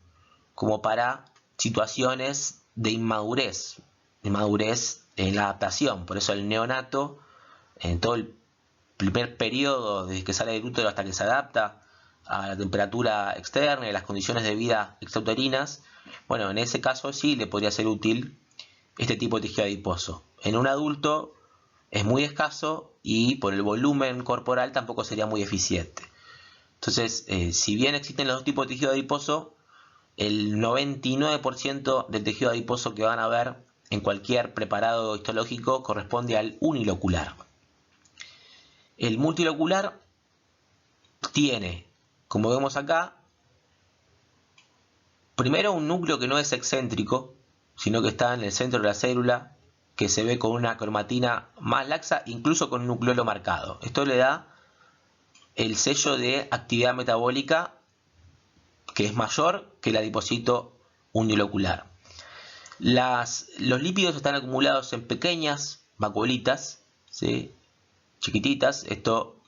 como para situaciones de inmadurez en la adaptación. Por eso el neonato, en todo el primer periodo desde que sale del útero hasta que se adapta a la temperatura externa y a las condiciones de vida extrauterinas, bueno, en ese caso sí le podría ser útil este tipo de tejido adiposo. En un adulto es muy escaso y por el volumen corporal tampoco sería muy eficiente. Entonces, si bien existen los dos tipos de tejido adiposo, el 99% del tejido adiposo que van a ver en cualquier preparado histológico corresponde al unilocular. El multilocular tiene, como vemos acá, primero un núcleo que no es excéntrico, sino que está en el centro de la célula, que se ve con una cromatina más laxa, incluso con un nucleolo marcado. Esto le da el sello de actividad metabólica que es mayor que el adipocito unilocular. Los lípidos están acumulados en pequeñas vacuolitas, ¿sí?, chiquititas. Esto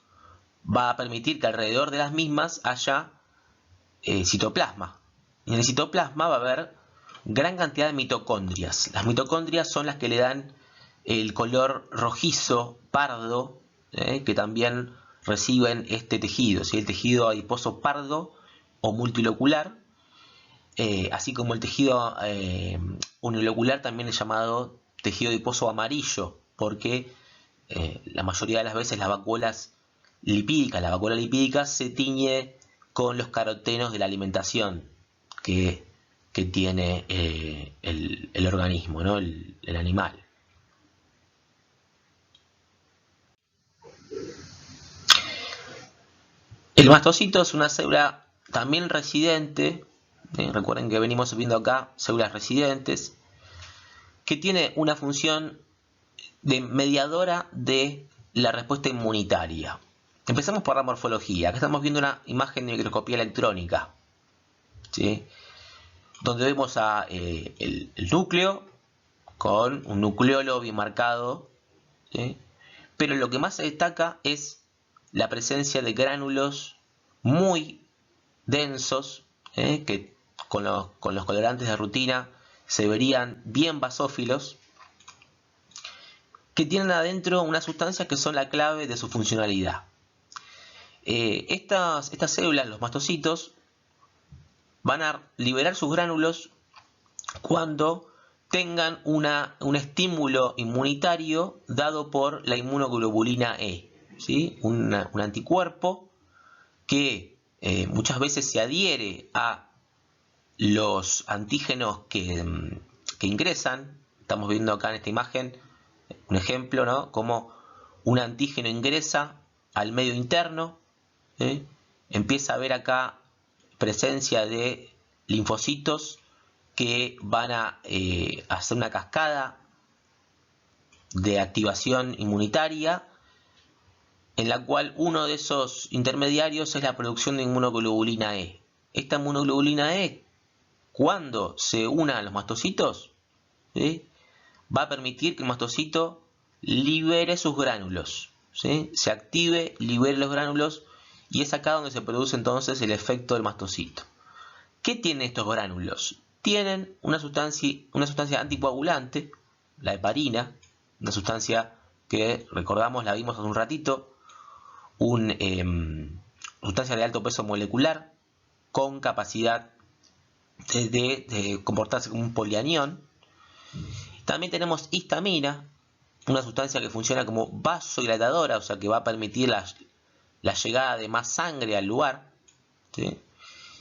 va a permitir que alrededor de las mismas haya citoplasma. Y en el citoplasma va a haber gran cantidad de mitocondrias. Las mitocondrias son las que le dan el color rojizo, pardo, que también reciben este tejido, ¿sí?, el tejido adiposo pardo o multilocular, así como el tejido unilocular también es llamado tejido adiposo amarillo, porque la mayoría de las veces la vacuola lipídica se tiñe con los carotenos de la alimentación que tiene el organismo, ¿no?, el animal. El mastocito es una célula también residente, recuerden que venimos viendo acá células residentes, que tiene una función de mediadora de la respuesta inmunitaria. Empezamos por la morfología. Acá estamos viendo una imagen de microscopía electrónica, ¿sí? Donde vemos el núcleo con un nucleolo bien marcado, ¿sí? Pero lo que más se destaca es la presencia de gránulos muy densos, que con los colorantes de rutina se verían bien basófilos, que tienen adentro unas sustancias que son la clave de su funcionalidad. Estas células, los mastocitos, van a liberar sus gránulos cuando tengan un estímulo inmunitario dado por la inmunoglobulina E, ¿sí? Un anticuerpo que muchas veces se adhiere a los antígenos que ingresan. Estamos viendo acá en esta imagen un ejemplo, ¿no? Como un antígeno ingresa al medio interno, ¿sí? Empieza a haber acá presencia de linfocitos que van a hacer una cascada de activación inmunitaria, en la cual uno de esos intermediarios es la producción de inmunoglobulina E. Esta inmunoglobulina E, cuando se una a los mastocitos, ¿sí?, va a permitir que el mastocito libere sus gránulos, ¿sí? Se active, libere los gránulos, y es acá donde se produce entonces el efecto del mastocito. ¿Qué tienen estos gránulos? Tienen una sustancia anticoagulante, la heparina, una sustancia que, recordamos, la vimos hace un ratito, una sustancia de alto peso molecular con capacidad de comportarse como un polianión. También tenemos histamina, una sustancia que funciona como vasodilatadora, o sea que va a permitir la llegada de más sangre al lugar, ¿sí?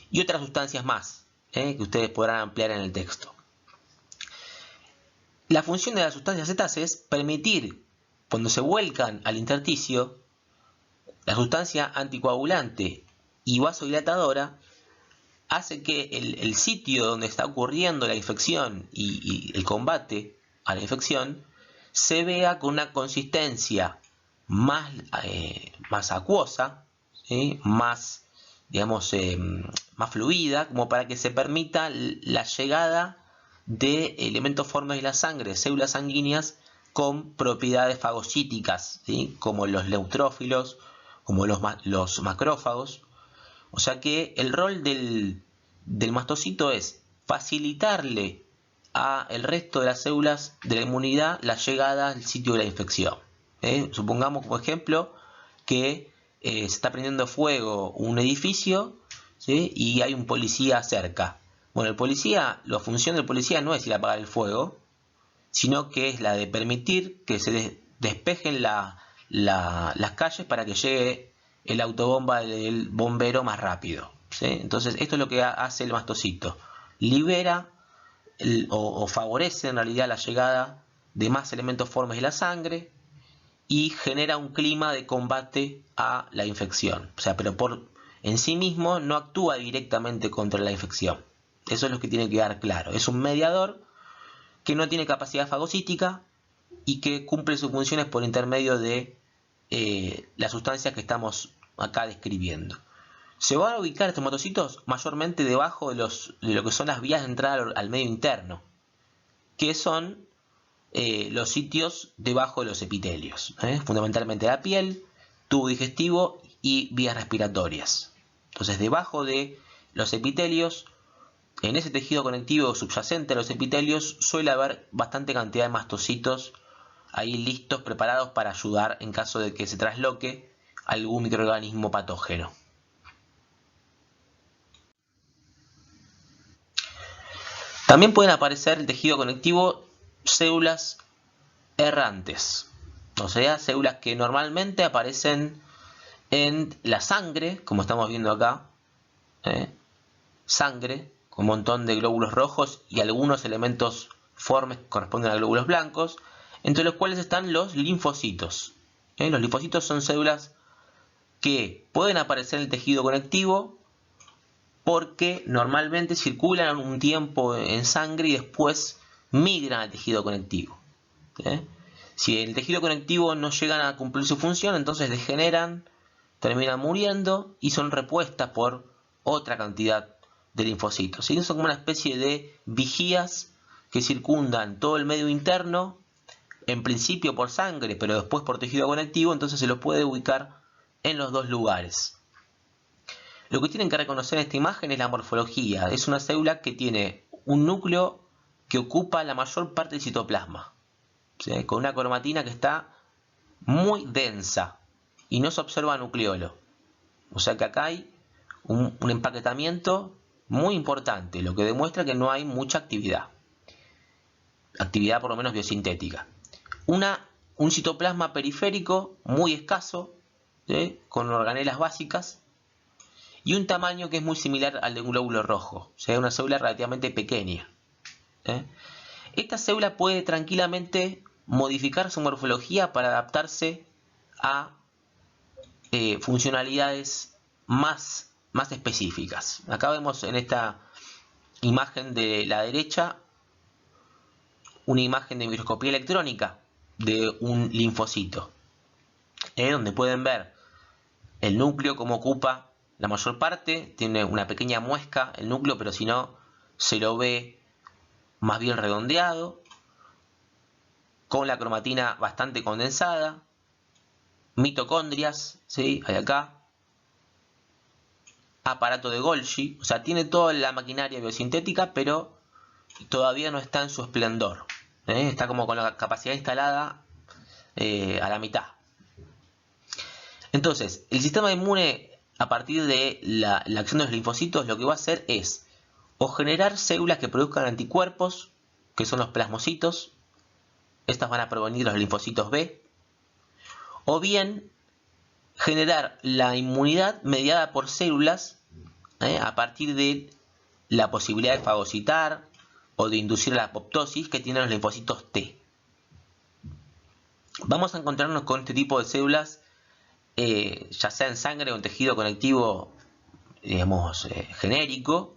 Y otras sustancias más, que ustedes podrán ampliar en el texto. La función de las sustancias cetas es permitir, cuando se vuelcan al intersticio, la sustancia anticoagulante y vasodilatadora hace que el sitio donde está ocurriendo la infección y el combate a la infección se vea con una consistencia más acuosa, ¿sí?, más, digamos, más fluida, como para que se permita la llegada de elementos formes de la sangre, células sanguíneas con propiedades fagocíticas, ¿sí?, como los neutrófilos, como los macrófagos. O sea que el rol del mastocito es facilitarle al resto de las células de la inmunidad la llegada al sitio de la infección. Supongamos, como ejemplo, que se está prendiendo fuego un edificio, ¿sí?, y hay un policía cerca. Bueno, la función del policía no es ir a apagar el fuego, sino que es la de permitir que se despejen las calles para que llegue el autobomba del bombero más rápido, ¿sí? Entonces esto es lo que hace el mastocito: libera o favorece en realidad la llegada de más elementos formes de la sangre y genera un clima de combate a la infección. O sea, pero en sí mismo no actúa directamente contra la infección. Eso es lo que tiene que quedar claro. Es un mediador que no tiene capacidad fagocítica y que cumple sus funciones por intermedio de las sustancias que estamos acá describiendo. Se van a ubicar estos mastocitos mayormente debajo de lo que son las vías de entrada al medio interno, que son los sitios debajo de los epitelios, fundamentalmente la piel, tubo digestivo y vías respiratorias. Entonces, debajo de los epitelios, en ese tejido conectivo subyacente a los epitelios, suele haber bastante cantidad de mastocitos ahí listos, preparados para ayudar en caso de que se trasloque algún microorganismo patógeno. También pueden aparecer en el tejido conectivo células errantes, o sea, células que normalmente aparecen en la sangre, como estamos viendo acá, sangre con un montón de glóbulos rojos y algunos elementos formes que corresponden a glóbulos blancos, entre los cuales están los linfocitos. Los linfocitos son células que pueden aparecer en el tejido conectivo porque normalmente circulan un tiempo en sangre y después migran al tejido conectivo. Si el tejido conectivo no llegan a cumplir su función, entonces degeneran, terminan muriendo y son repuestas por otra cantidad de linfocitos. ¿Sí? Son como una especie de vigías que circundan todo el medio interno, en principio por sangre, pero después por tejido conectivo, entonces se los puede ubicar en los dos lugares. Lo que tienen que reconocer en esta imagen es la morfología. Es una célula que tiene un núcleo que ocupa la mayor parte del citoplasma, ¿sí? Con una cromatina que está muy densa y no se observa nucleolo. O sea que acá hay un empaquetamiento muy importante, lo que demuestra que no hay mucha actividad por lo menos biosintética. Un citoplasma periférico muy escaso, ¿sí? Con organelas básicas y un tamaño que es muy similar al de un glóbulo rojo, o sea, una célula relativamente pequeña. Esta célula puede tranquilamente modificar su morfología para adaptarse a funcionalidades más específicas. Acá vemos en esta imagen de la derecha una imagen de microscopía electrónica de un linfocito, donde pueden ver el núcleo como ocupa la mayor parte, tiene una pequeña muesca el núcleo, pero si no se lo ve más bien redondeado, con la cromatina bastante condensada, mitocondrias, ¿sí? Hay acá, aparato de Golgi, o sea, tiene toda la maquinaria biosintética, pero todavía no está en su esplendor, está como con la capacidad instalada a la mitad. Entonces, el sistema inmune, a partir de la acción de los linfocitos, lo que va a hacer es o generar células que produzcan anticuerpos, que son los plasmocitos. Estas van a provenir de los linfocitos B. O bien generar la inmunidad mediada por células a partir de la posibilidad de fagocitar o de inducir la apoptosis que tienen los linfocitos T. Vamos a encontrarnos con este tipo de células ya sea en sangre o en tejido conectivo, digamos, genérico,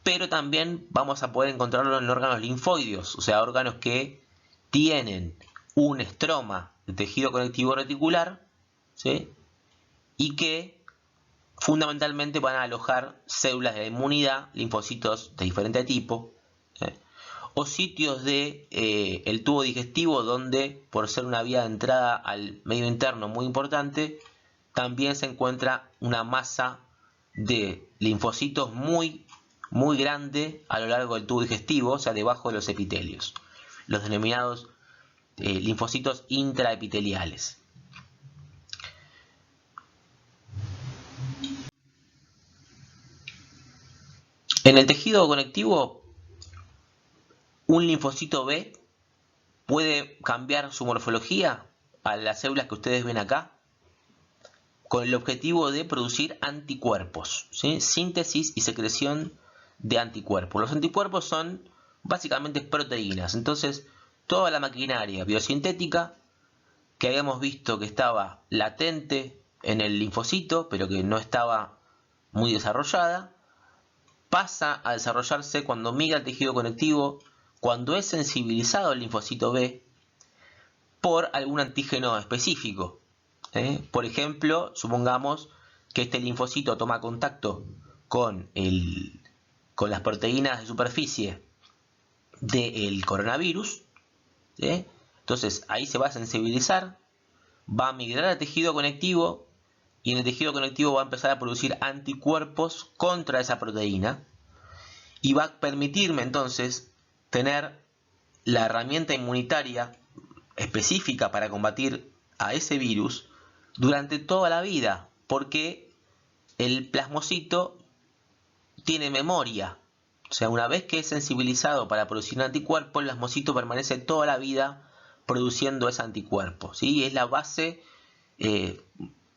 pero también vamos a poder encontrarlo en órganos linfoideos, o sea, órganos que tienen un estroma de tejido conectivo reticular, ¿sí? Y que fundamentalmente van a alojar células de la inmunidad, linfocitos de diferente tipo, o sitios de el tubo digestivo donde, por ser una vía de entrada al medio interno muy importante, también se encuentra una masa de linfocitos muy grande a lo largo del tubo digestivo, o sea, debajo de los epitelios, los denominados linfocitos intraepiteliales. En el tejido conectivo, un linfocito B puede cambiar su morfología a las células que ustedes ven acá, con el objetivo de producir anticuerpos, ¿sí? Síntesis y secreción de anticuerpos. Los anticuerpos son básicamente proteínas. Entonces, toda la maquinaria biosintética que habíamos visto que estaba latente en el linfocito, pero que no estaba muy desarrollada, pasa a desarrollarse cuando migra al tejido conectivo, cuando es sensibilizado el linfocito B por algún antígeno específico. Por ejemplo, supongamos que este linfocito toma contacto con las proteínas de superficie del coronavirus, entonces ahí se va a sensibilizar, va a migrar al tejido conectivo y en el tejido conectivo va a empezar a producir anticuerpos contra esa proteína y va a permitirme entonces tener la herramienta inmunitaria específica para combatir a ese virus durante toda la vida, porque el plasmocito tiene memoria. O sea, una vez que es sensibilizado para producir un anticuerpo, el plasmocito permanece toda la vida produciendo ese anticuerpo, ¿sí? Es la base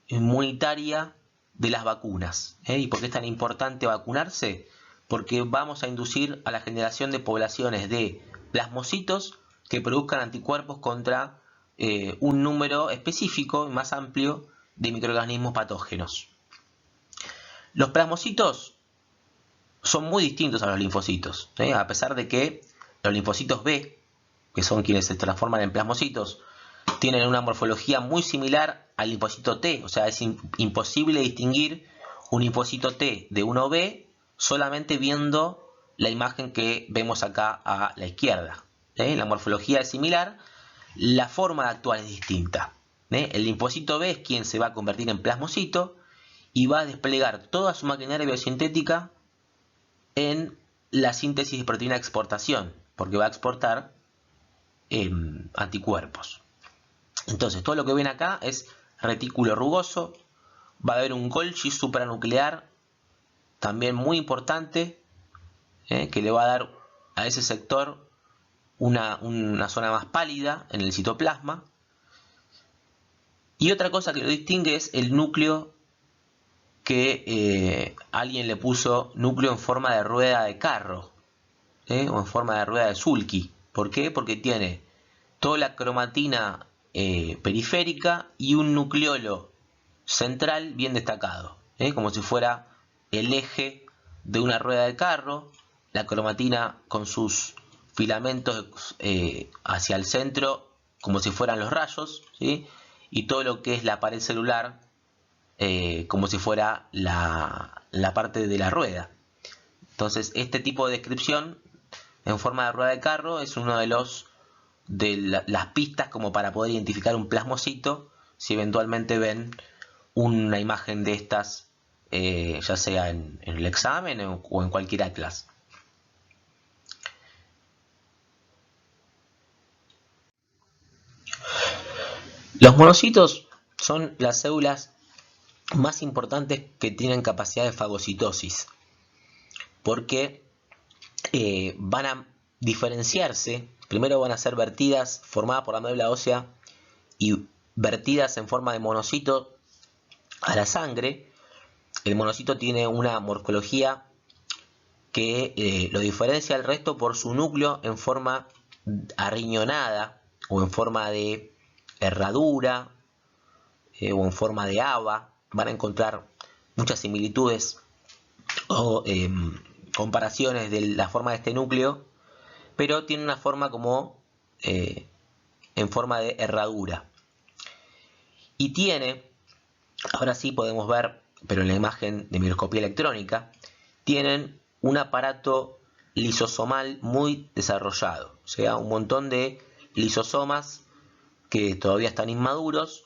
inmunitaria de las vacunas. ¿Y por qué es tan importante vacunarse? Porque vamos a inducir a la generación de poblaciones de plasmocitos que produzcan anticuerpos contra un número específico, más amplio, de microorganismos patógenos. Los plasmocitos son muy distintos a los linfocitos, a pesar de que los linfocitos B, que son quienes se transforman en plasmocitos, tienen una morfología muy similar al linfocito T. O sea, es imposible distinguir un linfocito T de uno B solamente viendo la imagen que vemos acá a la izquierda. La morfología es similar, la forma de actuar es distinta. El linfocito B es quien se va a convertir en plasmocito y va a desplegar toda su maquinaria biosintética en la síntesis de proteína de exportación, porque va a exportar anticuerpos. Entonces, todo lo que ven acá es retículo rugoso. Va a haber un Golgi supranuclear, también muy importante, que le va a dar a ese sector una zona más pálida en el citoplasma. Y otra cosa que lo distingue es el núcleo, que alguien le puso núcleo en forma de rueda de carro, o en forma de rueda de sulky. ¿Por qué? Porque tiene toda la cromatina periférica y un nucleolo central bien destacado, como si fuera el eje de una rueda de carro, la cromatina con sus filamentos hacia el centro como si fueran los rayos, ¿sí? Y todo lo que es la pared celular como si fuera la parte de la rueda. Entonces, este tipo de descripción en forma de rueda de carro es uno de las pistas como para poder identificar un plasmocito si eventualmente ven una imagen de estas, ya sea en el examen o en cualquier atlas. Los monocitos son las células más importantes que tienen capacidad de fagocitosis, porque van a diferenciarse. Primero van a ser vertidas, formadas por la médula ósea y vertidas en forma de monocito a la sangre. El monocito tiene una morfología que lo diferencia del resto por su núcleo en forma arriñonada o en forma de herradura o en forma de haba. Van a encontrar muchas similitudes o comparaciones de la forma de este núcleo, pero tiene una forma como en forma de herradura. Y tiene, ahora sí podemos ver, pero en la imagen de microscopía electrónica, tienen un aparato lisosomal muy desarrollado, o sea, un montón de lisosomas que todavía están inmaduros,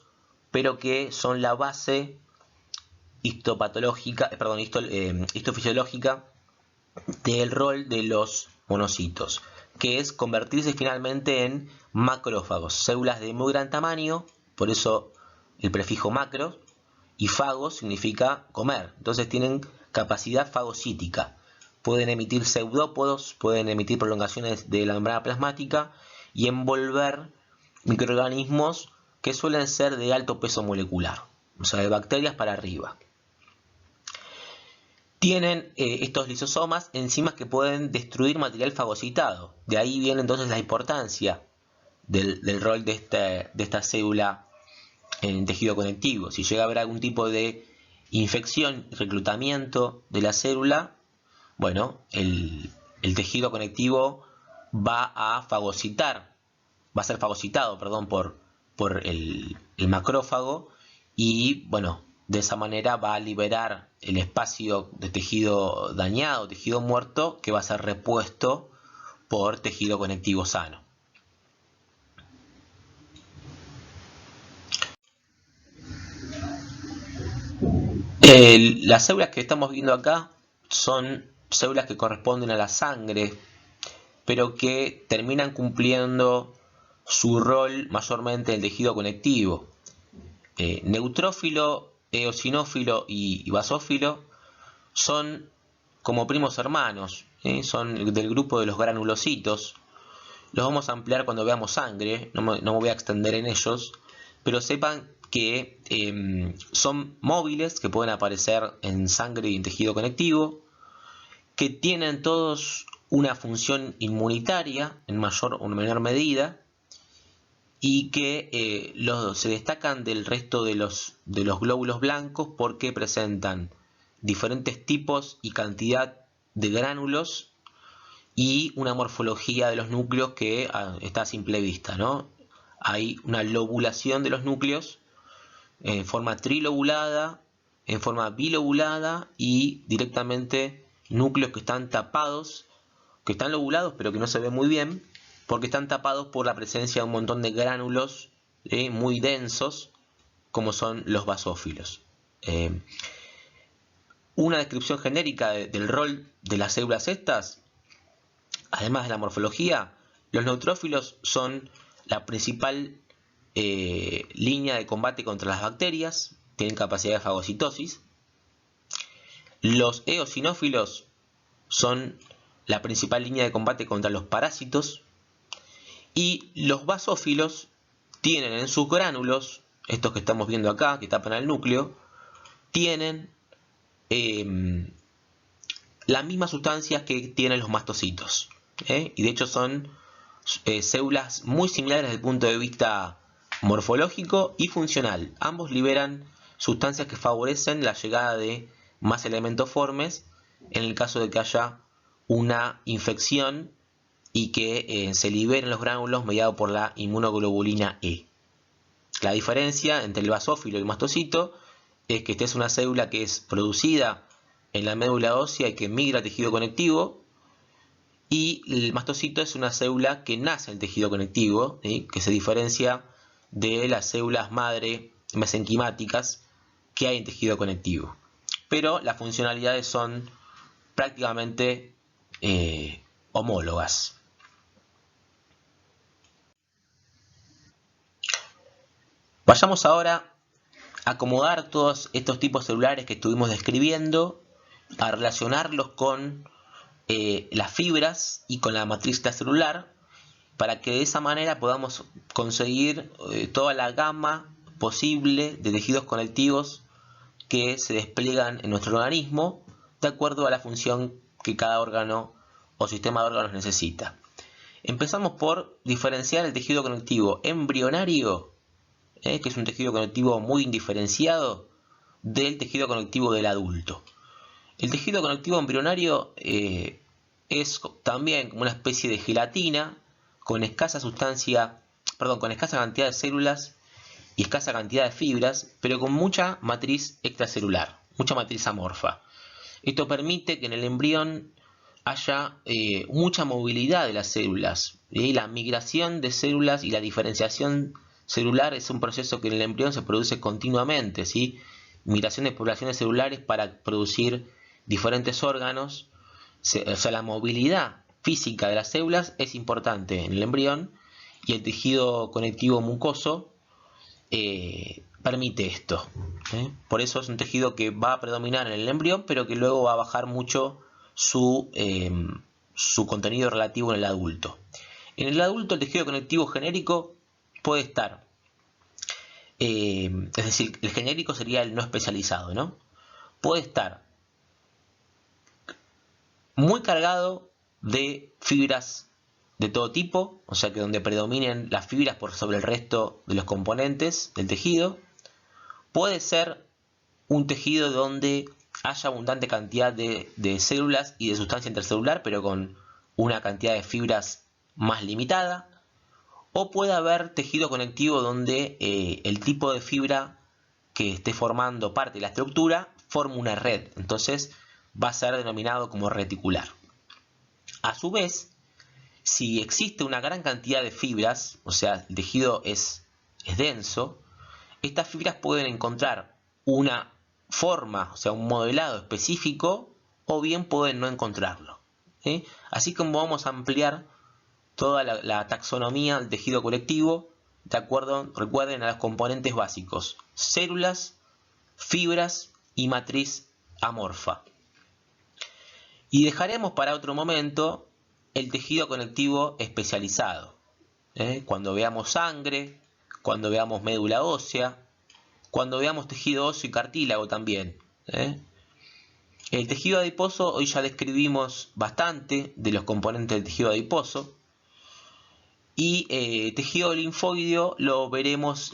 pero que son la base histofisiológica del rol de los monocitos, que es convertirse finalmente en macrófagos, células de muy gran tamaño, por eso el prefijo macro, y fago significa comer. Entonces tienen capacidad fagocítica. Pueden emitir pseudópodos, pueden emitir prolongaciones de la membrana plasmática y envolver microorganismos que suelen ser de alto peso molecular, o sea, de bacterias para arriba. Tienen estos lisosomas enzimas que pueden destruir material fagocitado. De ahí viene entonces la importancia del rol de esta célula en tejido conectivo. Si llega a haber algún tipo de infección y reclutamiento de la célula, bueno, el tejido conectivo va a ser fagocitado, por el macrófago, y bueno, de esa manera va a liberar el espacio de tejido dañado, tejido muerto, que va a ser repuesto por tejido conectivo sano. Las células que estamos viendo acá son células que corresponden a la sangre, pero que terminan cumpliendo su rol mayormente en el tejido conectivo. Neutrófilo, eosinófilo y basófilo son como primos hermanos, son del grupo de los granulocitos. Los vamos a ampliar cuando veamos sangre, no me voy a extender en ellos, pero sepan que son móviles, que pueden aparecer en sangre y en tejido conectivo, que tienen todos una función inmunitaria en mayor o menor medida, y que se destacan del resto de los glóbulos blancos porque presentan diferentes tipos y cantidad de gránulos y una morfología de los núcleos que está a simple vista, ¿no? Hay una lobulación de los núcleos en forma trilobulada, en forma bilobulada y directamente núcleos que están tapados, que están lobulados pero que no se ven muy bien porque están tapados por la presencia de un montón de gránulos muy densos como son los basófilos. Una descripción genérica del rol de las células estas, además de la morfología, los neutrófilos son la principal línea de combate contra las bacterias, tienen capacidad de fagocitosis. Los eosinófilos son la principal línea de combate contra los parásitos. Y los basófilos tienen en sus gránulos, estos que estamos viendo acá, que tapan el núcleo, tienen las mismas sustancias que tienen los mastocitos. Y de hecho son células muy similares desde el punto de vista morfológico y funcional. Ambos liberan sustancias que favorecen la llegada de más elementos formes en el caso de que haya una infección y que se liberen los gránulos mediados por la inmunoglobulina E. La diferencia entre el basófilo y el mastocito es que esta es una célula que es producida en la médula ósea y que migra al tejido conectivo, y el mastocito es una célula que nace en el tejido conectivo, ¿sí? Que se diferencia de las células madre mesenquimáticas que hay en tejido conectivo. Pero las funcionalidades son prácticamente homólogas. Vayamos ahora a acomodar todos estos tipos celulares que estuvimos describiendo, a relacionarlos con las fibras y con la matriz extracelular, para que de esa manera podamos conseguir toda la gama posible de tejidos conectivos que se despliegan en nuestro organismo de acuerdo a la función que cada órgano o sistema de órganos necesita. Empezamos por diferenciar el tejido conectivo embrionario, que es un tejido conectivo muy indiferenciado, del tejido conectivo del adulto. El tejido conectivo embrionario es también como una especie de gelatina con escasa cantidad de células y escasa cantidad de fibras, pero con mucha matriz extracelular, mucha matriz amorfa. Esto permite que en el embrión haya mucha movilidad de las células. La migración de células y la diferenciación celular es un proceso que en el embrión se produce continuamente, ¿sí? Migración de poblaciones celulares para producir diferentes órganos. O sea, la movilidad física de las células es importante en el embrión, y el tejido conectivo mucoso permite esto. Por eso es un tejido que va a predominar en el embrión, pero que luego va a bajar mucho su contenido relativo en el adulto. En el adulto el tejido conectivo genérico puede estar, es decir, el genérico sería el no especializado, ¿no? Puede estar muy cargado de fibras de todo tipo, o sea que donde predominen las fibras por sobre el resto de los componentes del tejido. Puede ser un tejido donde haya abundante cantidad de células y de sustancia intercelular, pero con una cantidad de fibras más limitada. O puede haber tejido conectivo donde el tipo de fibra que esté formando parte de la estructura forma una red, entonces va a ser denominado como reticular. A su vez, si existe una gran cantidad de fibras, o sea, el tejido es denso, estas fibras pueden encontrar una forma, o sea, un modelado específico, o bien pueden no encontrarlo. Así como vamos a ampliar toda la taxonomía del tejido conectivo de acuerdo, recuerden, a los componentes básicos: células, fibras y matriz amorfa. Y dejaremos para otro momento el tejido conectivo especializado. Cuando veamos sangre, cuando veamos médula ósea, cuando veamos tejido óseo y cartílago también. El tejido adiposo, hoy ya describimos bastante de los componentes del tejido adiposo. Y tejido linfoideo lo veremos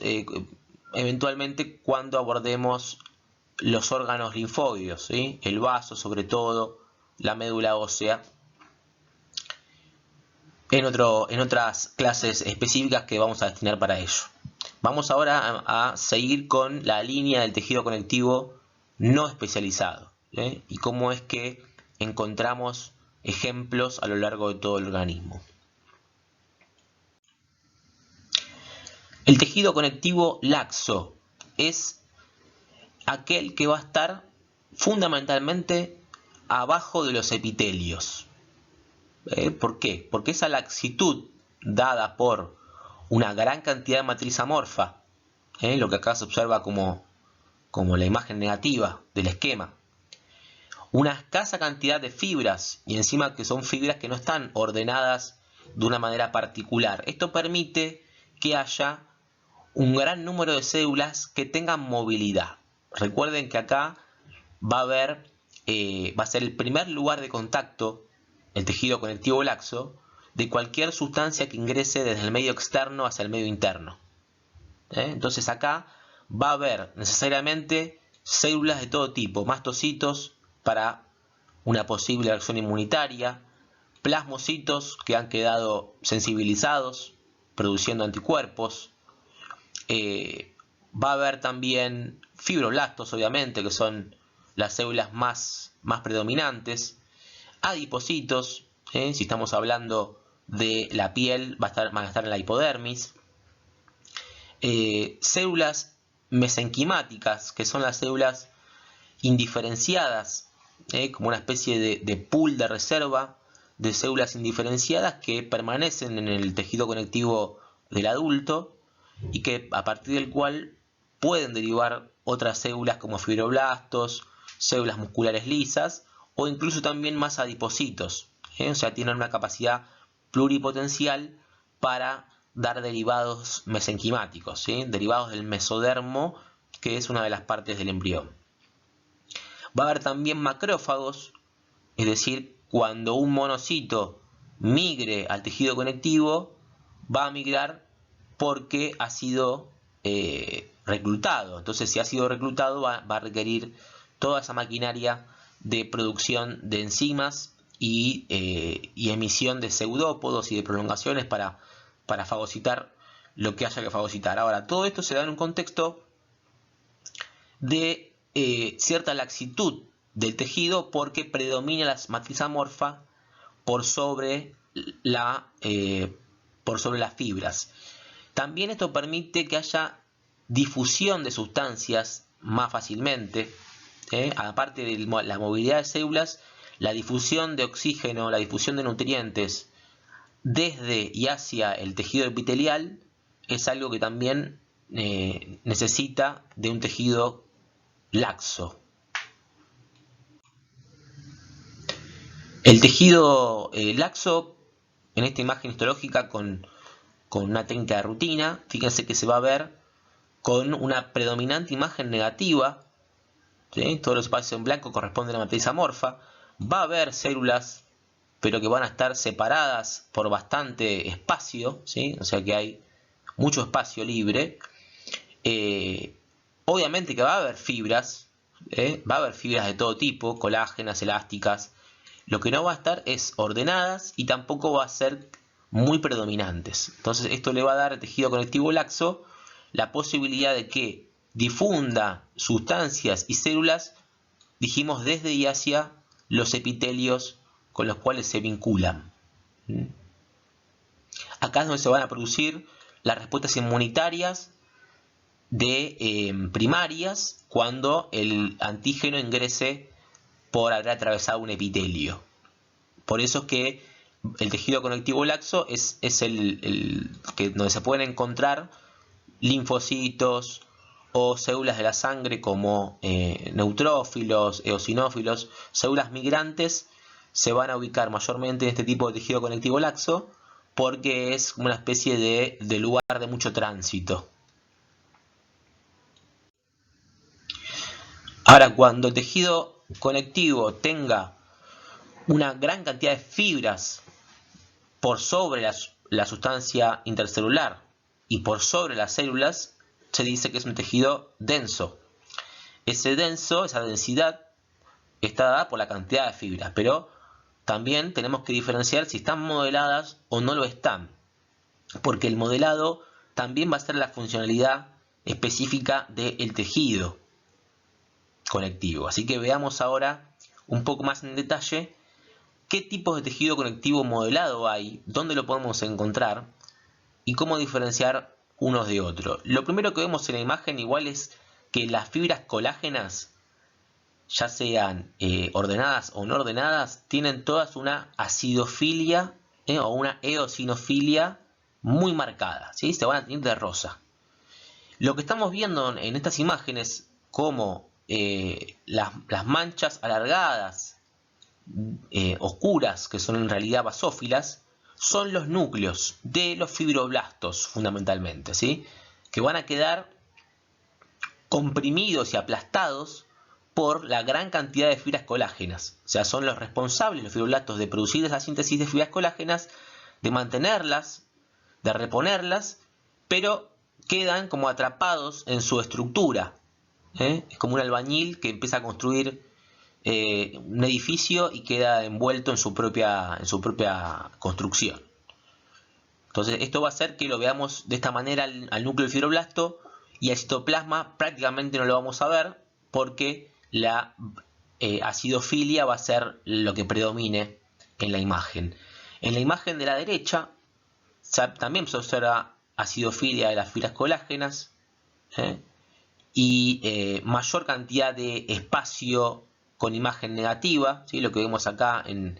eventualmente cuando abordemos los órganos linfóideos, ¿sí? El vaso sobre todo, la médula ósea. en otras clases específicas que vamos a destinar para ello. Vamos ahora a seguir con la línea del tejido conectivo no especializado, y cómo es que encontramos ejemplos a lo largo de todo el organismo. El tejido conectivo laxo es aquel que va a estar fundamentalmente abajo de los epitelios. ¿Por qué? Porque esa laxitud dada por una gran cantidad de matriz amorfa, lo que acá se observa como la imagen negativa del esquema, una escasa cantidad de fibras, y encima que son fibras que no están ordenadas de una manera particular. Esto permite que haya un gran número de células que tengan movilidad. Recuerden que acá va a ser el primer lugar de contacto, el tejido conectivo laxo, de cualquier sustancia que ingrese desde el medio externo hacia el medio interno. Entonces acá va a haber necesariamente células de todo tipo, mastocitos para una posible acción inmunitaria, plasmocitos que han quedado sensibilizados, produciendo anticuerpos. Va a haber también fibroblastos, obviamente, que son las células más predominantes. Adipocitos, si estamos hablando de la piel, van a estar en la hipodermis. Células mesenquimáticas, que son las células indiferenciadas, como una especie de pool de reserva de células indiferenciadas que permanecen en el tejido conectivo del adulto y que a partir del cual pueden derivar otras células como fibroblastos, células musculares lisas o incluso también más adipocitos. O sea, tienen una capacidad pluripotencial para dar derivados mesenquimáticos, derivados del mesodermo, que es una de las partes del embrión. Va a haber también macrófagos, es decir, cuando un monocito migre al tejido conectivo, va a migrar porque ha sido reclutado. Entonces, si ha sido reclutado, va a requerir toda esa maquinaria de producción de enzimas y emisión de pseudópodos y de prolongaciones para fagocitar lo que haya que fagocitar. Ahora, todo esto se da en un contexto de cierta laxitud del tejido porque predomina la matriz amorfa por sobre las fibras. También esto permite que haya difusión de sustancias más fácilmente, aparte de la movilidad de células, la difusión de oxígeno, la difusión de nutrientes desde y hacia el tejido epitelial es algo que también necesita de un tejido laxo. El tejido laxo, en esta imagen histológica con una técnica de rutina, fíjense que se va a ver con una predominante imagen negativa, todos los espacios en blanco corresponden a la matriz amorfa. Va a haber células, pero que van a estar separadas por bastante espacio, o sea que hay mucho espacio libre. Obviamente que va a haber fibras, va a haber fibras de todo tipo, colágenas, elásticas. Lo que no va a estar es ordenadas y tampoco va a ser muy predominantes. Entonces esto le va a dar al tejido conectivo laxo la posibilidad de que difunda sustancias y células, dijimos, desde y hacia los epitelios con los cuales se vinculan. Acá es donde se van a producir las respuestas inmunitarias primarias cuando el antígeno ingrese por haber atravesado un epitelio. Por eso es que el tejido conectivo laxo es donde se pueden encontrar linfocitos o células de la sangre como neutrófilos, eosinófilos, células migrantes se van a ubicar mayormente en este tipo de tejido conectivo laxo porque es como una especie de lugar de mucho tránsito. Ahora, cuando el tejido conectivo tenga una gran cantidad de fibras por sobre la sustancia intercelular y por sobre las células, se dice que es un tejido denso. Esa densidad está dada por la cantidad de fibras, pero también tenemos que diferenciar si están modeladas o no lo están, porque el modelado también va a ser la funcionalidad específica del tejido conectivo. Así que veamos ahora un poco más en detalle qué tipos de tejido conectivo modelado hay, dónde lo podemos encontrar y cómo diferenciar unos de otros. Lo primero que vemos en la imagen igual es que las fibras colágenas, ya sean ordenadas o no ordenadas, tienen todas una acidofilia o una eosinofilia muy marcada, ¿sí? Se van a tener de rosa. Lo que estamos viendo en estas imágenes, como las manchas alargadas, oscuras, que son en realidad basófilas, son los núcleos de los fibroblastos fundamentalmente, ¿sí? Que van a quedar comprimidos y aplastados por la gran cantidad de fibras colágenas. O sea, son los responsables, los fibroblastos, de producir esa síntesis de fibras colágenas, de mantenerlas, de reponerlas, pero quedan como atrapados en su estructura. Es como un albañil que empieza a construir un edificio y queda envuelto en su propia construcción. Entonces esto va a hacer que lo veamos de esta manera al núcleo del fibroblasto, y el citoplasma prácticamente no lo vamos a ver porque la acidofilia va a ser lo que predomine en la imagen. En la imagen de la derecha también se observa acidofilia de las fibras colágenas y mayor cantidad de espacio con imagen negativa, ¿sí? Lo que vemos acá en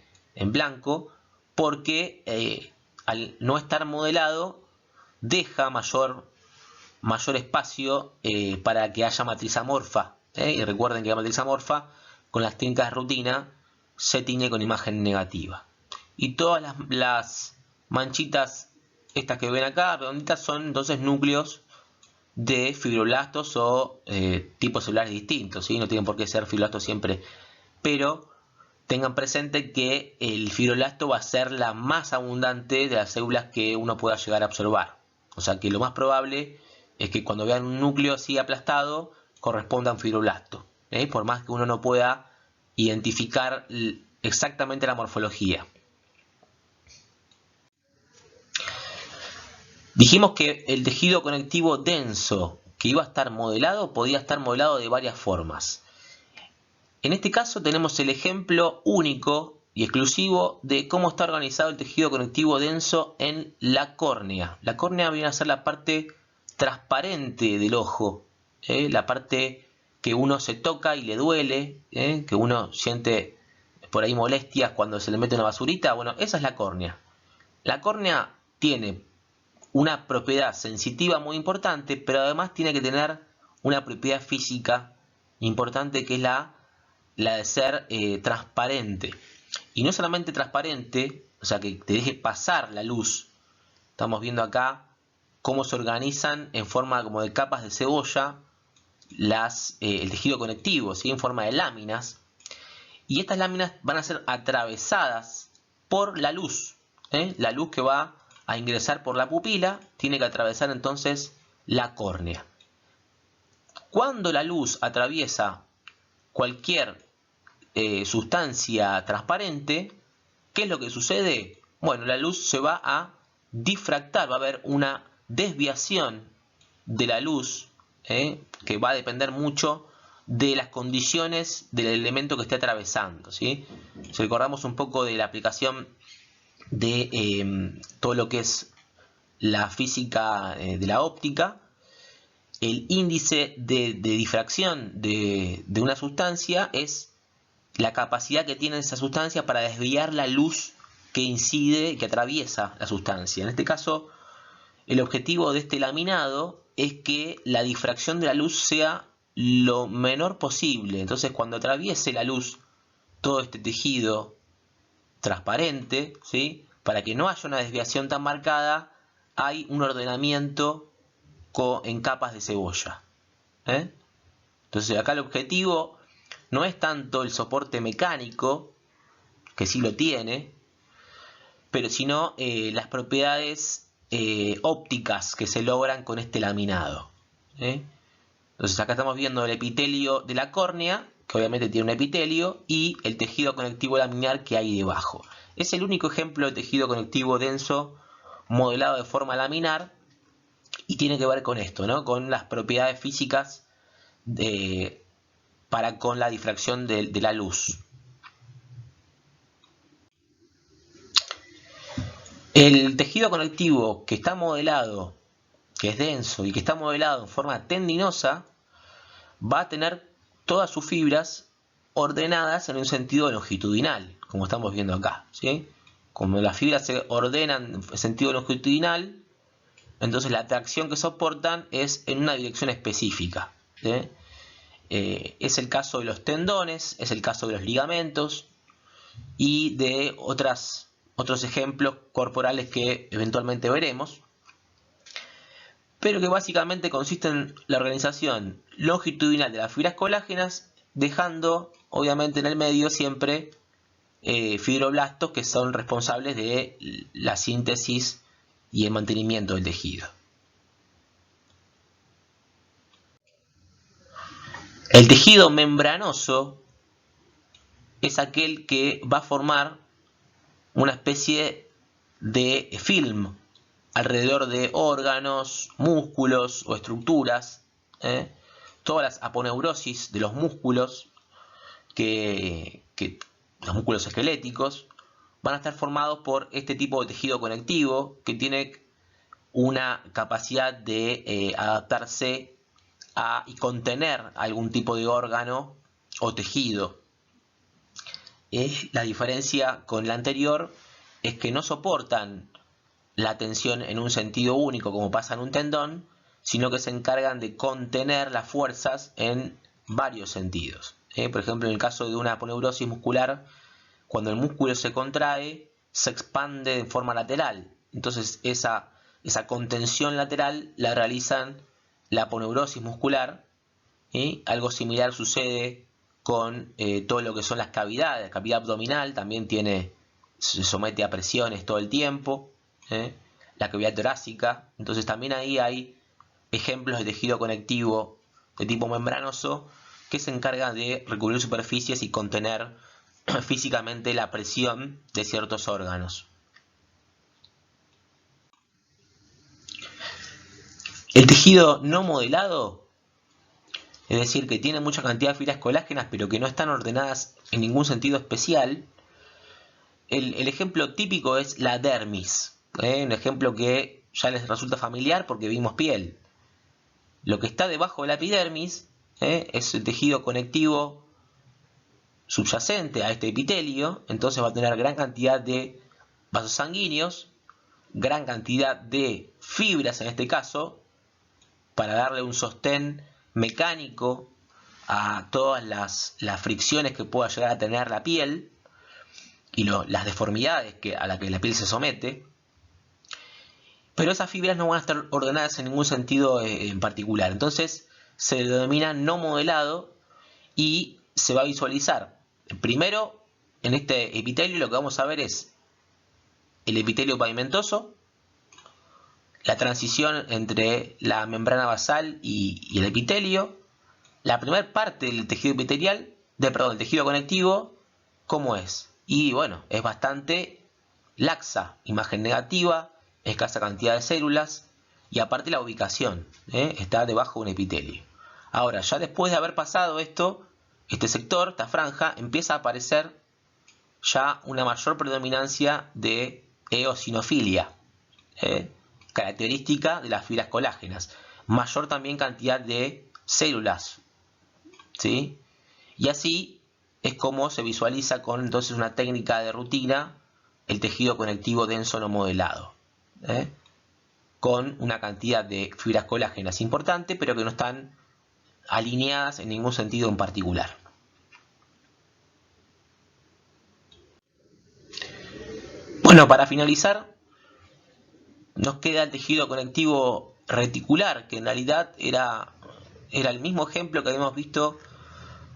blanco, porque al no estar modelado deja mayor espacio para que haya matriz amorfa. Y recuerden que la matriz amorfa con las técnicas de rutina se tiñe con imagen negativa. Y todas las manchitas estas que ven acá, redonditas, son entonces núcleos de fibroblastos o tipos celulares distintos, ¿sí? No tienen por qué ser fibroblastos siempre, pero tengan presente que el fibroblasto va a ser la más abundante de las células que uno pueda llegar a observar. O sea que lo más probable es que cuando vean un núcleo así aplastado corresponda a un fibroblasto, por más que uno no pueda identificar exactamente la morfología. Dijimos que el tejido conectivo denso que iba a estar modelado podía estar modelado de varias formas. En este caso tenemos el ejemplo único y exclusivo de cómo está organizado el tejido conectivo denso en la córnea. La córnea viene a ser la parte transparente del ojo, la parte que uno se toca y le duele, que uno siente por ahí molestias cuando se le mete una basurita. Bueno, esa es la córnea. La córnea tiene una propiedad sensitiva muy importante, pero además tiene que tener una propiedad física importante, que es la de ser transparente. Y no solamente transparente, o sea, que te deje pasar la luz. Estamos viendo acá cómo se organizan en forma como de capas de cebolla el tejido conectivo, ¿sí? En forma de láminas. Y estas láminas van a ser atravesadas por la luz. La luz que va a ingresar por la pupila tiene que atravesar entonces la córnea. Cuando la luz atraviesa cualquier sustancia transparente, ¿qué es lo que sucede? Bueno, la luz se va a difractar, va a haber una desviación de la luz, que va a depender mucho de las condiciones del elemento que esté atravesando, ¿sí? Si recordamos un poco de la aplicación de todo lo que es la física de la óptica, el índice de difracción de una sustancia es la capacidad que tiene esa sustancia para desviar la luz que incide, que atraviesa la sustancia. En este caso, el objetivo de este laminado es que la difracción de la luz sea lo menor posible. Entonces, cuando atraviese la luz todo este tejido transparente, ¿sí? Para que no haya una desviación tan marcada, hay un ordenamiento en capas de cebolla. Entonces, acá el objetivo no es tanto el soporte mecánico, que sí lo tiene, pero sino las propiedades ópticas que se logran con este laminado. Entonces acá estamos viendo el epitelio de la córnea, que que obviamente tiene un epitelio, y el tejido conectivo laminar que hay debajo. Es el único ejemplo de tejido conectivo denso modelado de forma laminar y tiene que ver con esto, ¿no? Con las propiedades físicas con la difracción de la luz. El tejido conectivo que está modelado, que es denso y que está modelado en forma tendinosa, va a tener todas sus fibras ordenadas en un sentido longitudinal, como estamos viendo acá, ¿sí? Como las fibras se ordenan en sentido longitudinal, entonces la tracción que soportan es en una dirección específica, ¿sí? Es el caso de los tendones, es el caso de los ligamentos y de otros ejemplos corporales que eventualmente veremos, pero que básicamente consiste en la organización longitudinal de las fibras colágenas, dejando obviamente en el medio siempre fibroblastos que son responsables de la síntesis y el mantenimiento del tejido. El tejido membranoso es aquel que va a formar una especie de film alrededor de órganos, músculos o estructuras. Todas las aponeurosis de los músculos, los músculos esqueléticos, van a estar formados por este tipo de tejido conectivo que tiene una capacidad de adaptarse y contener algún tipo de órgano o tejido. La diferencia con la anterior es que no soportan la tensión en un sentido único como pasa en un tendón, sino que se encargan de contener las fuerzas en varios sentidos. Por ejemplo, en el caso de una aponeurosis muscular, cuando el músculo se contrae, se expande de forma lateral. Entonces esa contención lateral la realizan la aponeurosis muscular. Algo similar sucede con todo lo que son las cavidades. La cavidad abdominal también se somete a presiones todo el tiempo. La cavidad torácica. Entonces también ahí hay ejemplos de tejido conectivo de tipo membranoso que se encargan de recubrir superficies y contener físicamente la presión de ciertos órganos. El tejido no modelado, es decir, que tiene mucha cantidad de fibras colágenas pero que no están ordenadas en ningún sentido especial, el ejemplo típico es la dermis. Un ejemplo que ya les resulta familiar porque vimos piel. Lo que está debajo de la epidermis es el tejido conectivo subyacente a este epitelio, entonces va a tener gran cantidad de vasos sanguíneos, gran cantidad de fibras en este caso, para darle un sostén mecánico a todas las fricciones que pueda llegar a tener la piel y las deformidades a las que la piel se somete. Pero esas fibras no van a estar ordenadas en ningún sentido en particular. Entonces se denomina no modelado y se va a visualizar. Primero, en este epitelio lo que vamos a ver es el epitelio pavimentoso, la transición entre la membrana basal y el epitelio, la primera parte del tejido epitelial, del tejido conectivo, ¿cómo es? Y bueno, es bastante laxa, imagen negativa, escasa cantidad de células y aparte la ubicación, está debajo de un epitelio. Ahora, ya después de haber pasado esto, este sector, esta franja, empieza a aparecer ya una mayor predominancia de eosinofilia, característica de las fibras colágenas, mayor también cantidad de células, ¿sí? Y así es como se visualiza con entonces una técnica de rutina el tejido conectivo denso no modelado, con una cantidad de fibras colágenas importante, pero que no están alineadas en ningún sentido en particular. Bueno, para finalizar, nos queda el tejido conectivo reticular, que en realidad era el mismo ejemplo que habíamos visto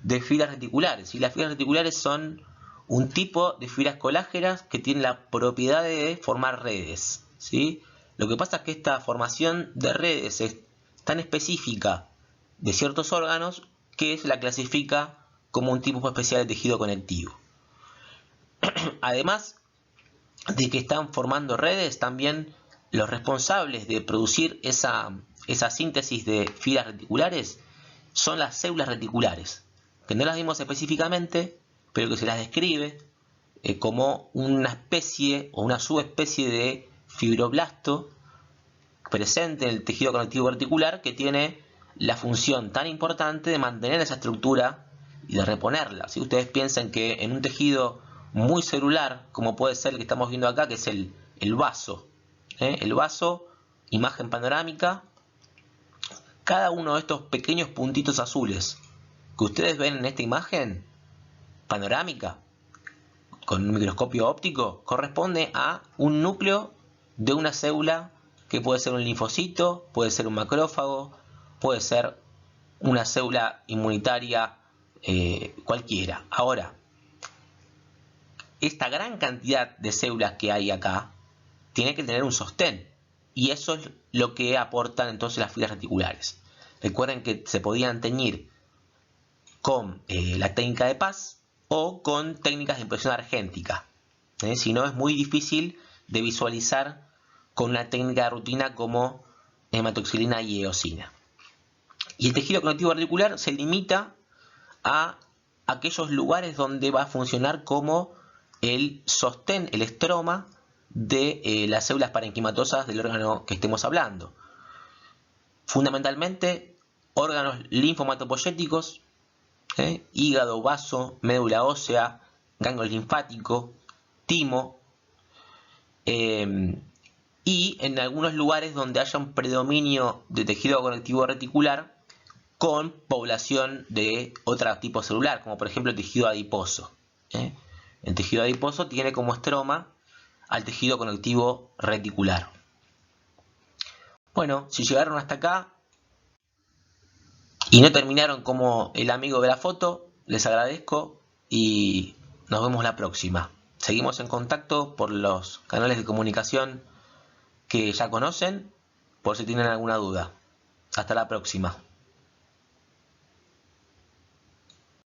de fibras reticulares. Y las fibras reticulares son un tipo de fibras colágenas que tienen la propiedad de formar redes, ¿sí? Lo que pasa es que esta formación de redes es tan específica de ciertos órganos que se la clasifica como un tipo especial de tejido conectivo. Además de que están formando redes, también los responsables de producir esa síntesis de fibras reticulares son las células reticulares, que no las vimos específicamente, pero que se las describe como una especie o una subespecie de fibroblasto presente en el tejido conectivo reticular, que tiene la función tan importante de mantener esa estructura y de reponerla. Si ustedes piensan que en un tejido muy celular, como puede ser el que estamos viendo acá, que es el vaso, el vaso, imagen panorámica, cada uno de estos pequeños puntitos azules que ustedes ven en esta imagen panorámica con un microscopio óptico corresponde a un núcleo de una célula, que puede ser un linfocito, puede ser un macrófago, puede ser una célula inmunitaria cualquiera. Ahora, esta gran cantidad de células que hay acá tiene que tener un sostén, y eso es lo que aportan entonces las fibras reticulares. Recuerden que se podían teñir con la técnica de Paz o con técnicas de impresión argéntica. Si no, es muy difícil de visualizar con una técnica de rutina como hematoxilina y eosina. Y el tejido conectivo reticular se limita a aquellos lugares donde va a funcionar como el sostén, el estroma de las células parenquimatosas del órgano que estemos hablando. Fundamentalmente, órganos linfomatopoyéticos, hígado, vaso, médula ósea, ganglio linfático, timo, y en algunos lugares donde haya un predominio de tejido conectivo reticular con población de otro tipo celular, como por ejemplo el tejido adiposo. El tejido adiposo tiene como estroma al tejido conectivo reticular. Bueno, si llegaron hasta acá y no terminaron como el amigo de la foto, les agradezco y nos vemos la próxima. Seguimos en contacto por los canales de comunicación que ya conocen, por si tienen alguna duda. Hasta la próxima.